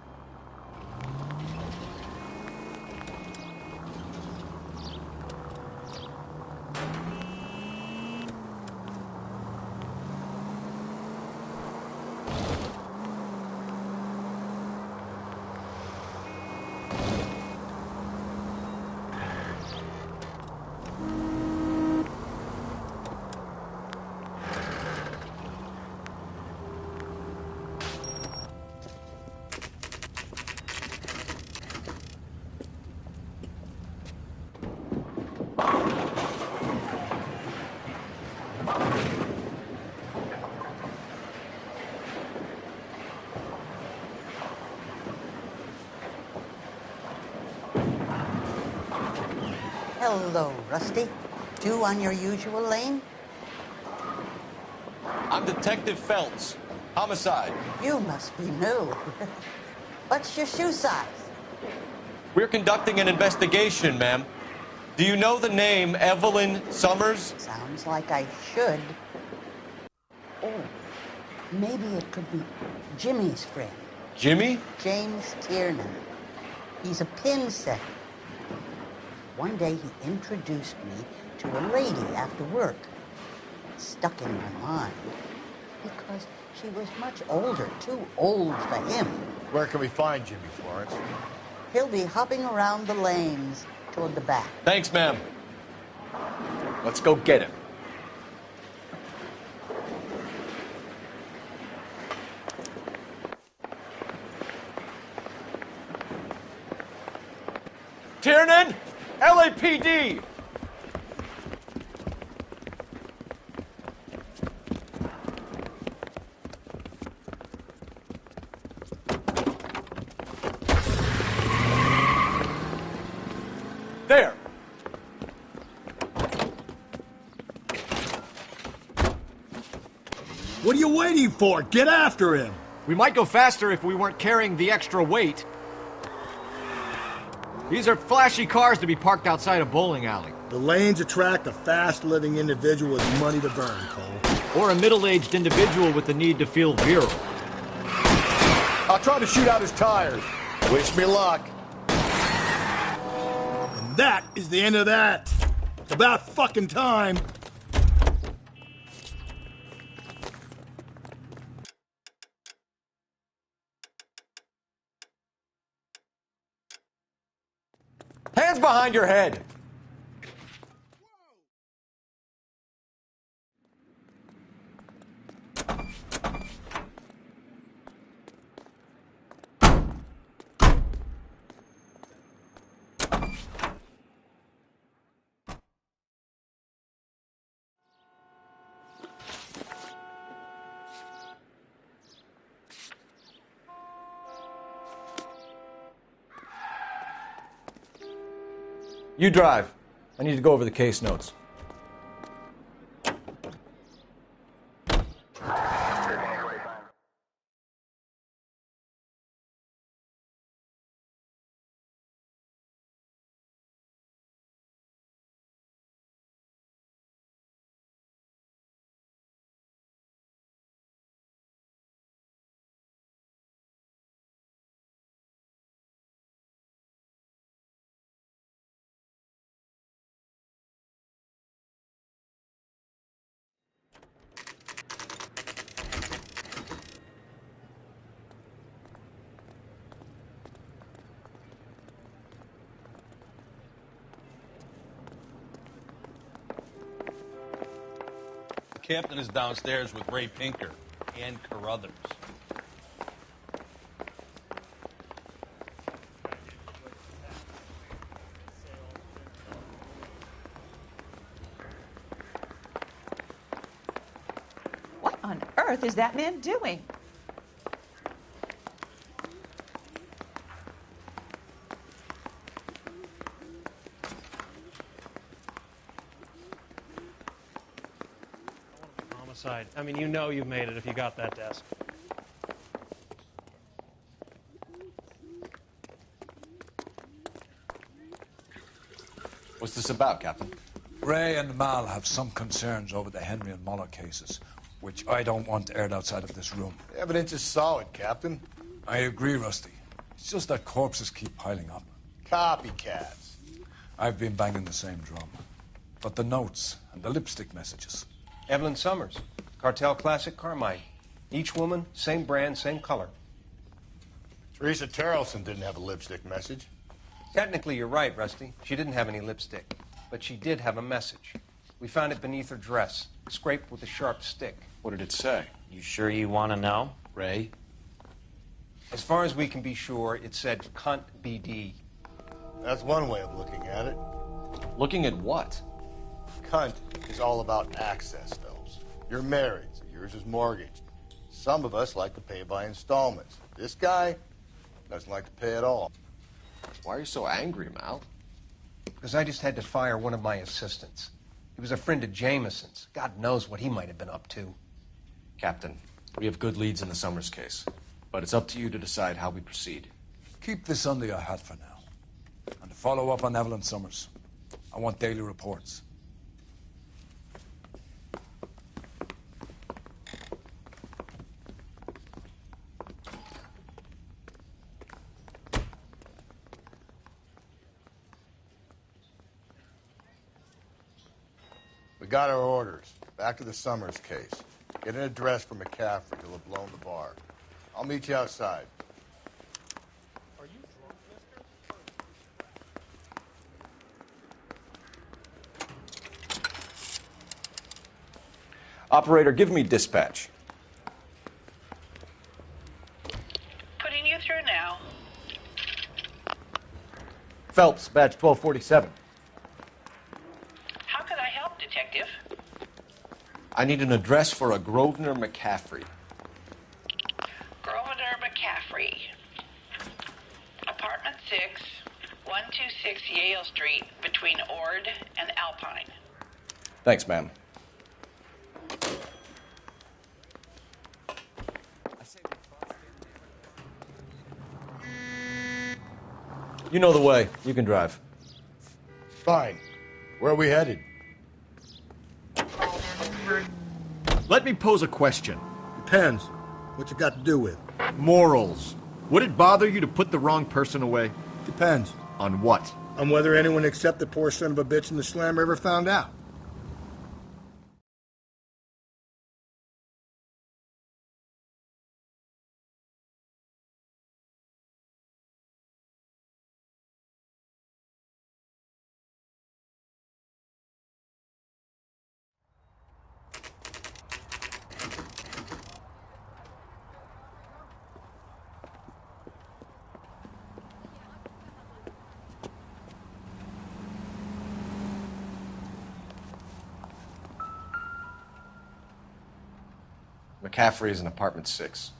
Hello, Rusty. Two on your usual lane? I'm Detective Phelps. Homicide. You must be new. What's your shoe size? We're conducting an investigation, ma'am. Do you know the name Evelyn Summers? Sounds like I should. Oh, maybe it could be Jimmy's friend. Jimmy? James Tiernan. He's a pin setter. One day he introduced me to a lady after work. It stuck in my mind because she was much older, too old for him. Where can we find Jimmy, Florence? He'll be hopping around the lanes toward the back. Thanks, ma'am. Let's go get him. Tiernan! LAPD! There! What are you waiting for? Get after him! We might go faster if we weren't carrying the extra weight. These are flashy cars to be parked outside a bowling alley. The lanes attract a fast-living individual with money to burn, Cole. Or a middle-aged individual with the need to feel virile. I'll try to shoot out his tires. Wish me luck. And that is the end of that. It's about fucking time. Hands behind your head! You drive. I need to go over the case notes. The captain is downstairs with Ray Pinker and Carruthers. What on earth is that man doing? Homicide. I mean, you know you've made it if you got that desk. What's this about, Captain? Ray and Mal have some concerns over the Henry and Muller cases, which I don't want aired outside of this room. The evidence is solid, Captain. I agree, Rusty. It's just that corpses keep piling up. Copycats. I've been banging the same drum. But the notes and the lipstick messages. Evelyn Summers, Cartel Classic Carmine. Each woman, same brand, same color. Teresa Terrelson didn't have a lipstick message. Technically, you're right, Rusty. She didn't have any lipstick. But she did have a message. We found it beneath her dress, scraped with a sharp stick. What did it say? You sure you want to know? Ray? As far as we can be sure, it said cunt BD. That's one way of looking at it. Looking at what? Cunt is all about access, Phelps. You're married, so yours is mortgaged. Some of us like to pay by installments. This guy doesn't like to pay at all. Why are you so angry, Mal? Because I just had to fire one of my assistants. He was a friend of Jameson's. God knows what he might have been up to. Captain, we have good leads in the Summers case, but it's up to you to decide how we proceed. Keep this under your hat for now. And to follow up on Evelyn Summers, I want daily reports. We got our orders. Back to the Summers case. Get an address for McCaffrey. He'll have blown the bar. I'll meet you outside. Operator, give me dispatch. Putting you through now. Phelps, badge 1247. How could I help, Detective? I need an address for a Grosvenor McCaffrey. Grosvenor McCaffrey. Apartment 6, 126 Yale Street, between Ord and Alpine. Thanks, ma'am. You know the way. You can drive. Fine. Where are we headed? Let me pose a question. Depends. What you got to do with? Morals. Would it bother you to put the wrong person away? Depends. On what? On whether anyone except the poor son of a bitch in the slammer ever found out. McCaffrey is in apartment 6.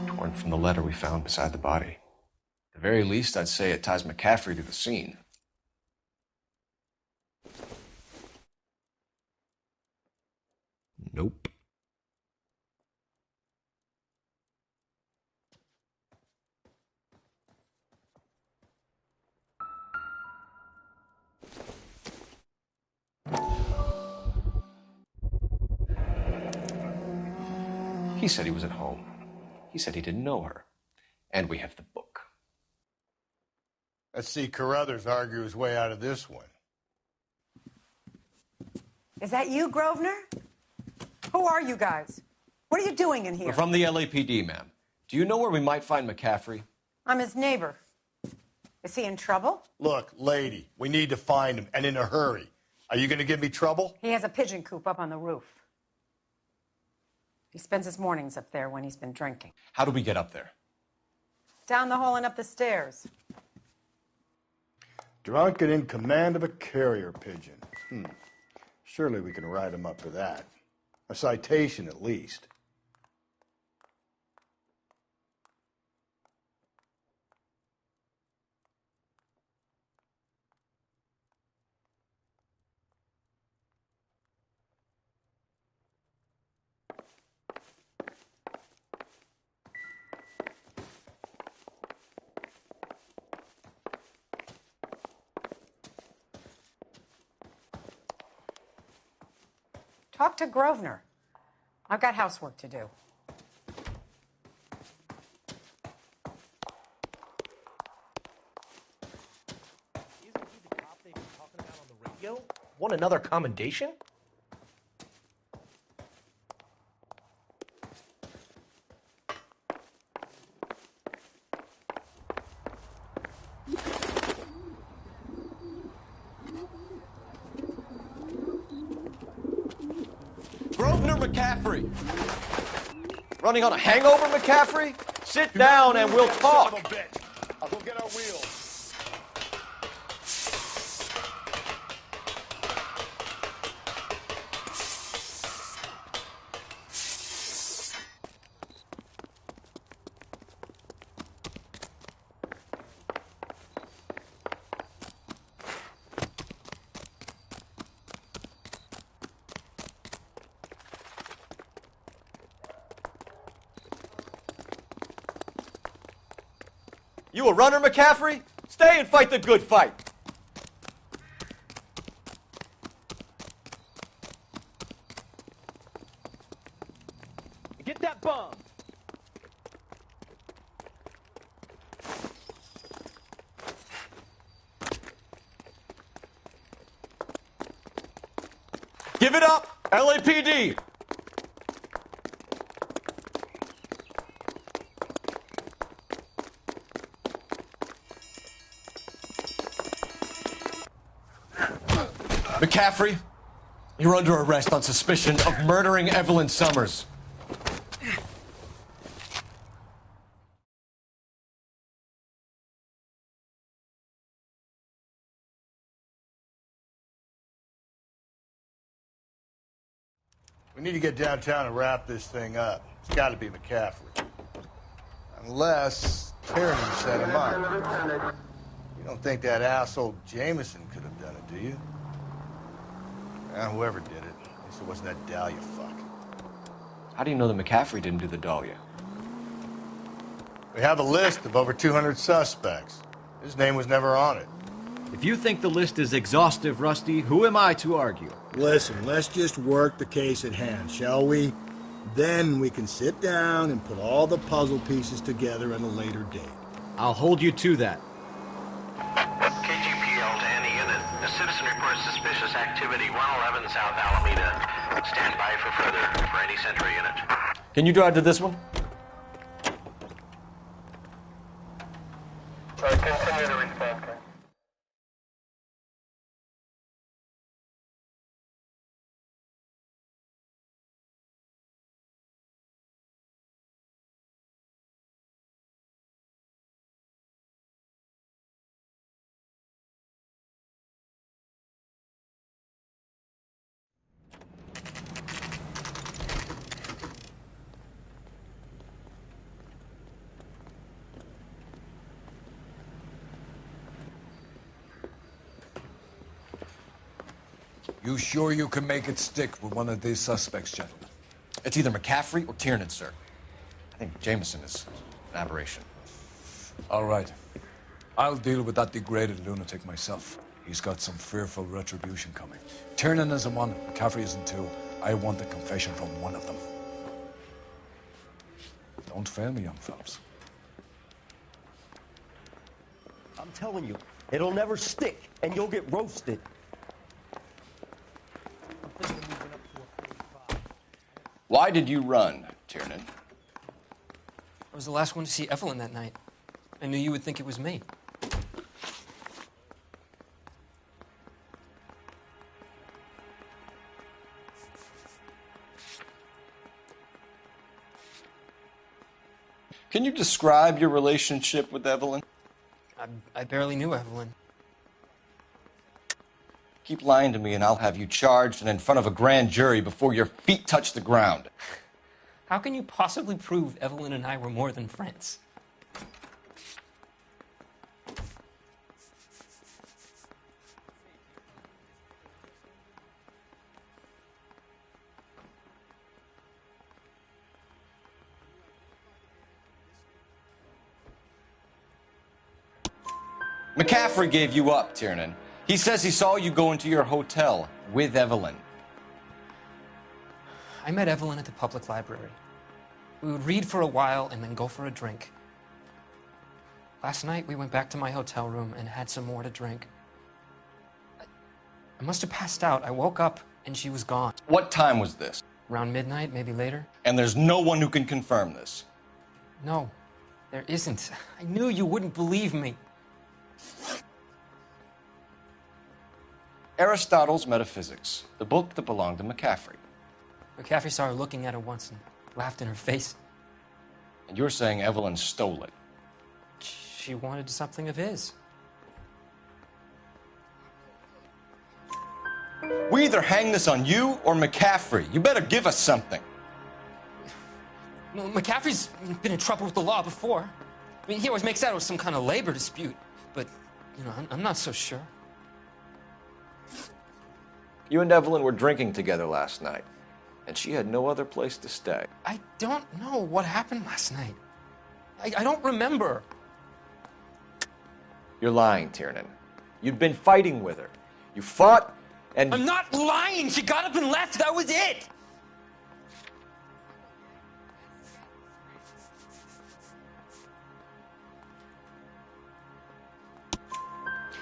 Torn from the letter we found beside the body. At the very least, I'd say it ties McCaffrey to the scene. Nope. He said he was at home. He said he didn't know her. And we have the book. Let's see Carruthers argue his way out of this one. Is that you, Grosvenor? Who are you guys? What are you doing in here? We're from the LAPD, ma'am. Do you know where we might find McCaffrey? I'm his neighbor. Is he in trouble? Look, lady, we need to find him, and in a hurry. Are you going to give me trouble? He has a pigeon coop up on the roof. He spends his mornings up there when he's been drinking. How do we get up there? Down the hall and up the stairs. Drunk and in command of a carrier pigeon. Surely we can write him up for that. A citation, at least. Talk to Grosvenor. I've got housework to do. Want another commendation? Grosvenor McCaffrey! Running on a hangover, McCaffrey? Sit down and we'll talk. I'll go get our wheels. You a runner, McCaffrey? Stay and fight the good fight. Get that bomb. Give it up, LAPD. McCaffrey, you're under arrest on suspicion of murdering Evelyn Summers. We need to get downtown and wrap this thing up. It's got to be McCaffrey. Unless Tierney set him up. You don't think that asshole Jameson could have done it, do you? Whoever did it. At least it wasn't that Dahlia fuck. How do you know that McCaffrey didn't do the Dahlia? We have a list of over 200 suspects. His name was never on it. If you think the list is exhaustive, Rusty, who am I to argue? Listen, let's just work the case at hand, shall we? Then we can sit down and put all the puzzle pieces together at a later date. I'll hold you to that. KGPL to any unit. A citizen reports suspicious activity 111 South Alameda. Stand by for any Central unit. Can you drive to this one? Continue to respond. You sure you can make it stick with one of these suspects, gentlemen? It's either McCaffrey or Tiernan, sir. I think Jameson is an aberration. All right. I'll deal with that degraded lunatic myself. He's got some fearful retribution coming. Tiernan isn't one, McCaffrey isn't two. I want a confession from one of them. Don't fail me, young fellas. I'm telling you, it'll never stick, and you'll get roasted. Why did you run, Tiernan? I was the last one to see Evelyn that night. I knew you would think it was me. Can you describe your relationship with Evelyn? I barely knew Evelyn. Keep lying to me and I'll have you charged and in front of a grand jury before your feet touch the ground. How can you possibly prove Evelyn and I were more than friends? McCaffrey gave you up, Tiernan. He says he saw you go into your hotel with Evelyn. I met Evelyn at the public library. We would read for a while and then go for a drink. Last night, we went back to my hotel room and had some more to drink. I must have passed out. I woke up and she was gone. What time was this? Around midnight, maybe later. And there's no one who can confirm this. No, there isn't. I knew you wouldn't believe me. Aristotle's Metaphysics, the book that belonged to McCaffrey. McCaffrey saw her looking at her once and laughed in her face. And you're saying Evelyn stole it? She wanted something of his. We either hang this on you or McCaffrey. You better give us something. Well, McCaffrey's been in trouble with the law before. I mean, he always makes out it was some kind of labor dispute. But, you know, I'm not so sure. You and Evelyn were drinking together last night, and she had no other place to stay. I don't know what happened last night. I don't remember. You're lying, Tiernan. You'd been fighting with her. You fought, and... I'm not lying! She got up and left! That was it!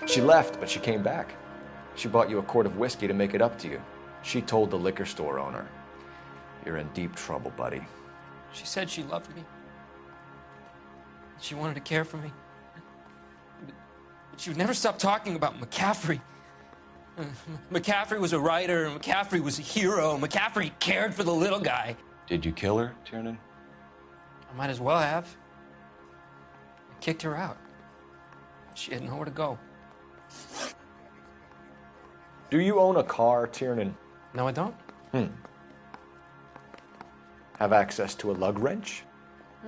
She left, but she came back. She bought you a quart of whiskey to make it up to you. She told the liquor store owner. You're in deep trouble, buddy. She said she loved me. She wanted to care for me. But she would never stop talking about McCaffrey. McCaffrey was a writer, and McCaffrey was a hero. McCaffrey cared for the little guy. Did you kill her, Tiernan? I might as well have. I kicked her out. She had nowhere to go. Do you own a car, Tiernan? No, I don't. Have access to a lug wrench?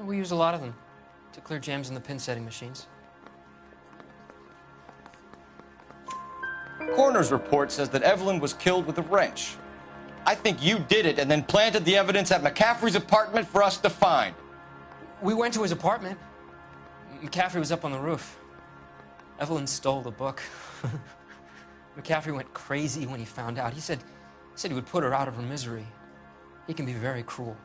We use a lot of them to clear jams in the pin setting machines. Coroner's report says that Evelyn was killed with a wrench. I think you did it and then planted the evidence at McCaffrey's apartment for us to find. We went to his apartment. McCaffrey was up on the roof. Evelyn stole the book. McCaffrey went crazy when he found out. He said he would put her out of her misery. He can be very cruel.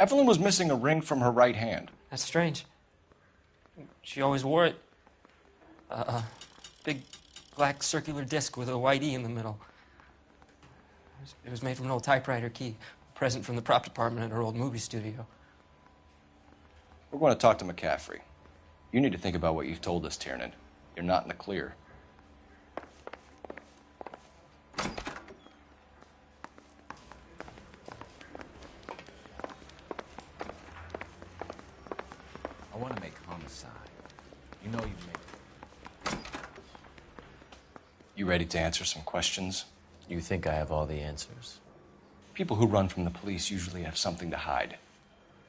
Evelyn was missing a ring from her right hand. That's strange. She always wore it. Big black circular disc with a white E in the middle. It was made from an old typewriter key, a present from the prop department at her old movie studio. We're going to talk to McCaffrey. You need to think about what you've told us, Tiernan. You're not in the clear. I want to make homicide. You know you make. You ready to answer some questions? You think I have all the answers? People who run from the police usually have something to hide.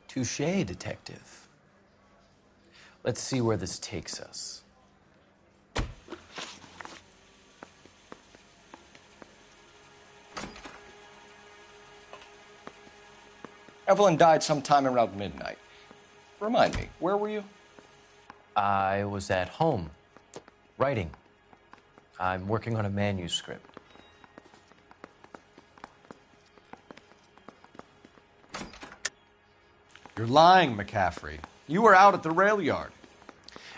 Touché, detective. Let's see where this takes us. Evelyn died sometime around midnight. Remind me, where were you? I was at home, writing. I'm working on a manuscript. You're lying, McCaffrey. You were out at the rail yard.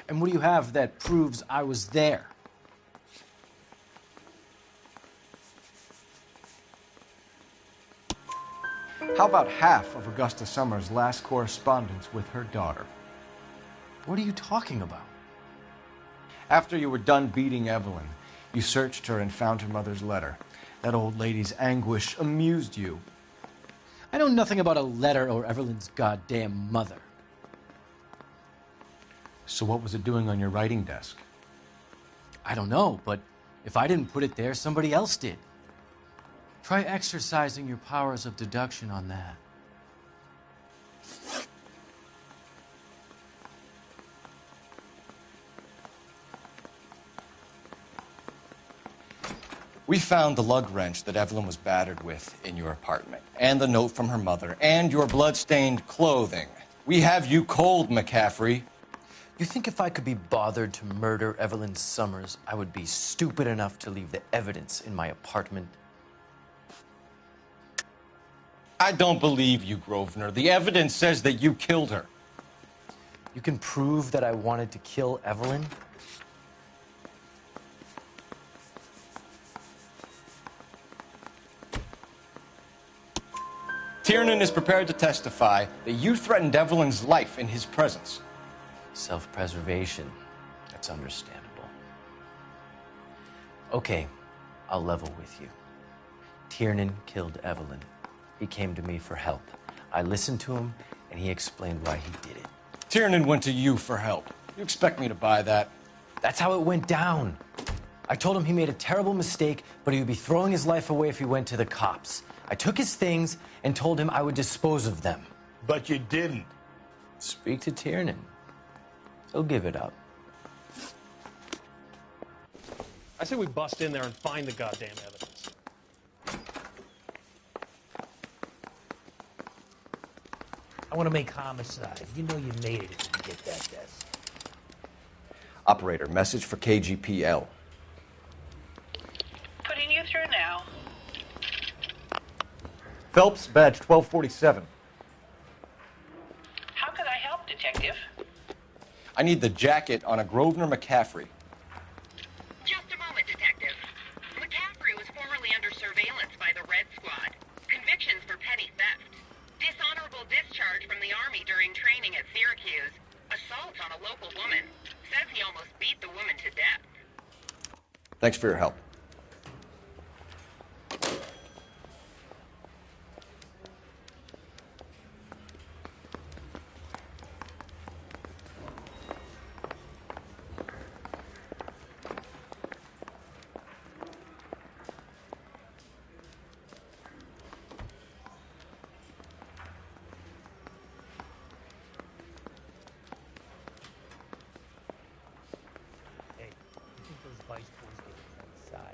And what do you have that proves I was there? How about half of Augusta Summers' last correspondence with her daughter? What are you talking about? After you were done beating Evelyn, you searched her and found her mother's letter. That old lady's anguish amused you. I know nothing about a letter or Evelyn's goddamn mother. So what was it doing on your writing desk? I don't know, but if I didn't put it there, somebody else did. Try exercising your powers of deduction on that. We found the lug wrench that Evelyn was battered with in your apartment, and the note from her mother, and your blood-stained clothing. We have you cold, McCaffrey. You think if I could be bothered to murder Evelyn Summers, I would be stupid enough to leave the evidence in my apartment? I don't believe you, Grosvenor. The evidence says that you killed her. You can prove that I wanted to kill Evelyn? Tiernan is prepared to testify that you threatened Evelyn's life in his presence. Self-preservation. That's understandable. Okay, I'll level with you. Tiernan killed Evelyn. He came to me for help. I listened to him, and he explained why he did it. Tiernan went to you for help. You expect me to buy that? That's how it went down. I told him he made a terrible mistake, but he would be throwing his life away if he went to the cops. I took his things and told him I would dispose of them. But you didn't. Speak to Tiernan. He'll give it up. I say we bust in there and find the goddamn evidence. I want to make homicide. You know you made it if you get that desk. Operator, message for KGPL. Putting you through now. Phelps, badge 1247. How could I help, Detective? I need the jacket on a Grosvenor McCaffrey. Just a moment, Detective. McCaffrey was formerly under surveillance by the Red Squad. Convictions for petty theft. Dishonorable discharge from the Army during training at Syracuse. Assault on a local woman. Says he almost beat the woman to death. Thanks for your help. Hey, you think those Vice boys get inside?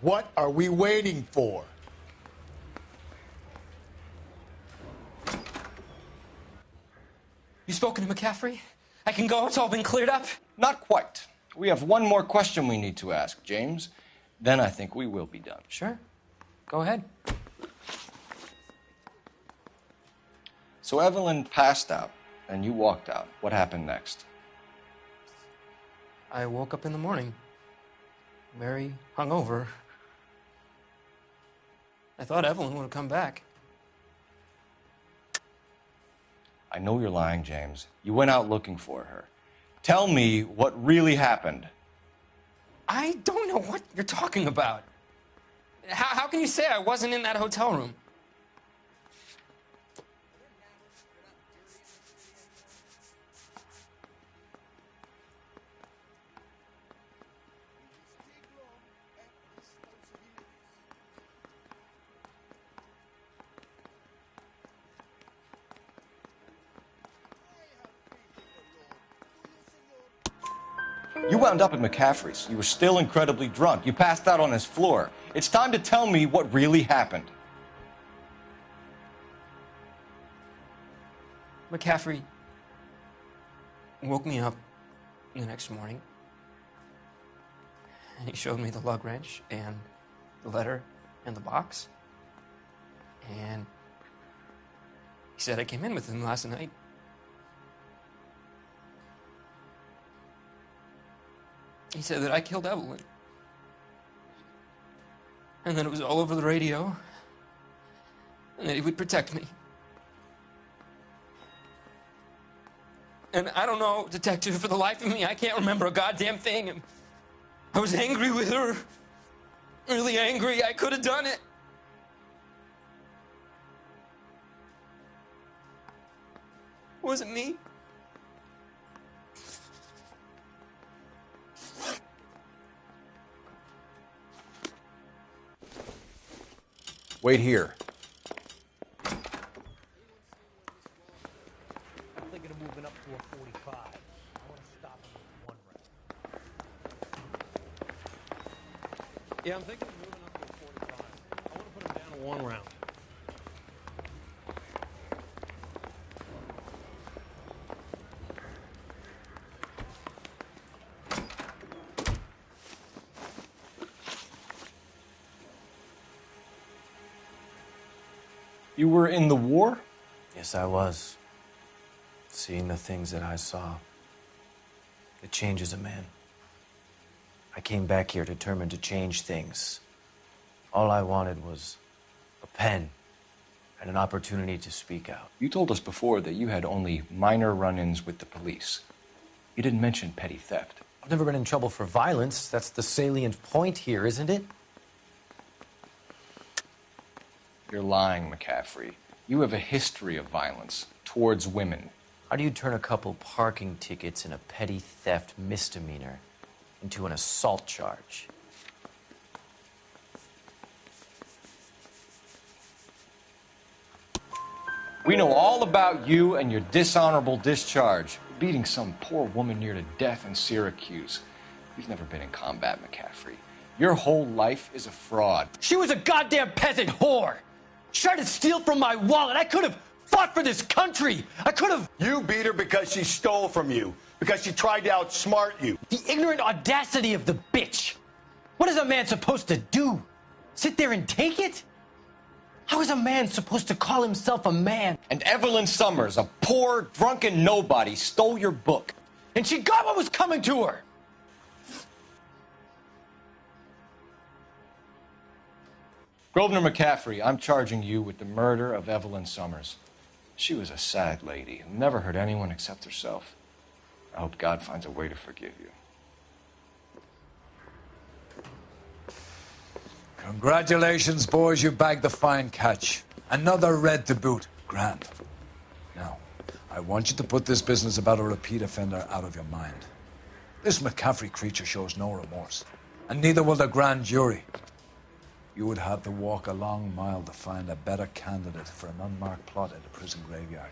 What are we waiting for? You spoken to McCaffrey? I can go, it's all been cleared up? Not quite. We have one more question we need to ask, James. Then I think we will be done. Sure. Go ahead. So Evelyn passed out, and you walked out. What happened next? I woke up in the morning, very hungover. I thought Evelyn would have come back. I know you're lying, James. You went out looking for her. Tell me what really happened. I don't know what you're talking about. How can you say I wasn't in that hotel room? You wound up at McCaffrey's. You were still incredibly drunk. You passed out on his floor. It's time to tell me what really happened. McCaffrey woke me up the next morning, and he showed me the lug wrench and the letter and the box. And he said I came in with him last night. He said that I killed Evelyn. And that it was all over the radio. And that he would protect me. And I don't know, Detective, for the life of me, I can't remember a goddamn thing. And I was angry with her. Really angry. I could have done it. Was it me? Wait here. I'm thinking of moving up to a 45. I want to stop him with one round. Yeah, I'm thinking of moving up to a 45. I want to put him down to one round. You were in the war? Yes, I was. Seeing the things that I saw. It changes a man. I came back here determined to change things. All I wanted was a pen and an opportunity to speak out. You told us before that you had only minor run-ins with the police. You didn't mention petty theft. I've never been in trouble for violence. That's the salient point here, isn't it? You're lying, McCaffrey. You have a history of violence towards women. How do you turn a couple parking tickets and a petty theft misdemeanor into an assault charge? We know all about you and your dishonorable discharge, beating some poor woman near to death in Syracuse. You've never been in combat, McCaffrey. Your whole life is a fraud. She was a goddamn peasant whore! She tried to steal from my wallet. I could have fought for this country. I could have... You beat her because she stole from you. Because she tried to outsmart you. The ignorant audacity of the bitch. What is a man supposed to do? Sit there and take it? How is a man supposed to call himself a man? And Evelyn Summers, a poor, drunken nobody, stole your book. And she got what was coming to her. Grosvenor McCaffrey, I'm charging you with the murder of Evelyn Summers. She was a sad lady who never hurt anyone except herself. I hope God finds a way to forgive you. Congratulations, boys. You bagged the fine catch. Another red to boot. Grand. Now, I want you to put this business about a repeat offender out of your mind. This McCaffrey creature shows no remorse. And neither will the grand jury. You would have to walk a long mile to find a better candidate for an unmarked plot at a prison graveyard.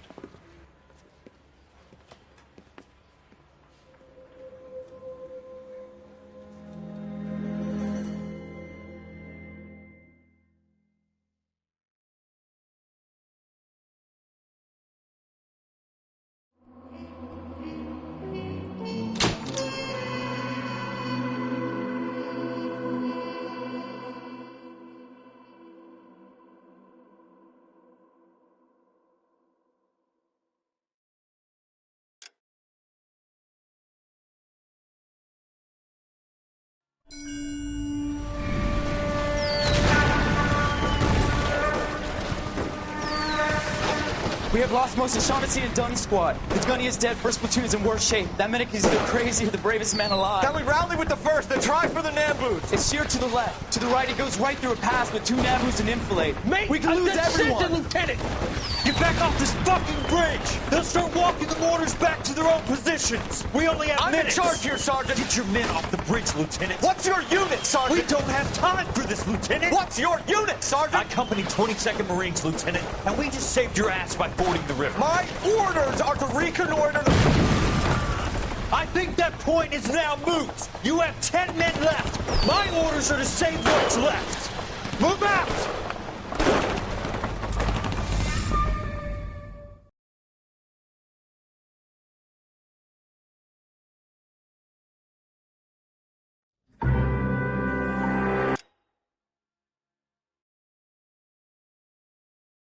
We have lost most of Shaughnessy and Dunn's squad. The gunny is dead, first platoon is in worse shape. That medic is either crazy or the bravest man alive. Then we rally with the first, then try for the Nambus. It's sheer to the left. To the right, it goes right through a pass with 2 Nambus and enfilade. Mate, we can lose everyone. Lieutenant! Get back off this fucking bridge! They'll start walking the mortars back to their own positions. We only have minutes. I'm in charge here, Sergeant. Get your men off the bridge, Lieutenant. What's your unit, Sergeant? We don't have time for this, Lieutenant. What's your unit, Sergeant? I company 22nd Marines, Lieutenant, and we just saved your ass by fording the river. My orders are to reconnoiter the... I think that point is now moot. You have 10 men left. My orders are to save what's left.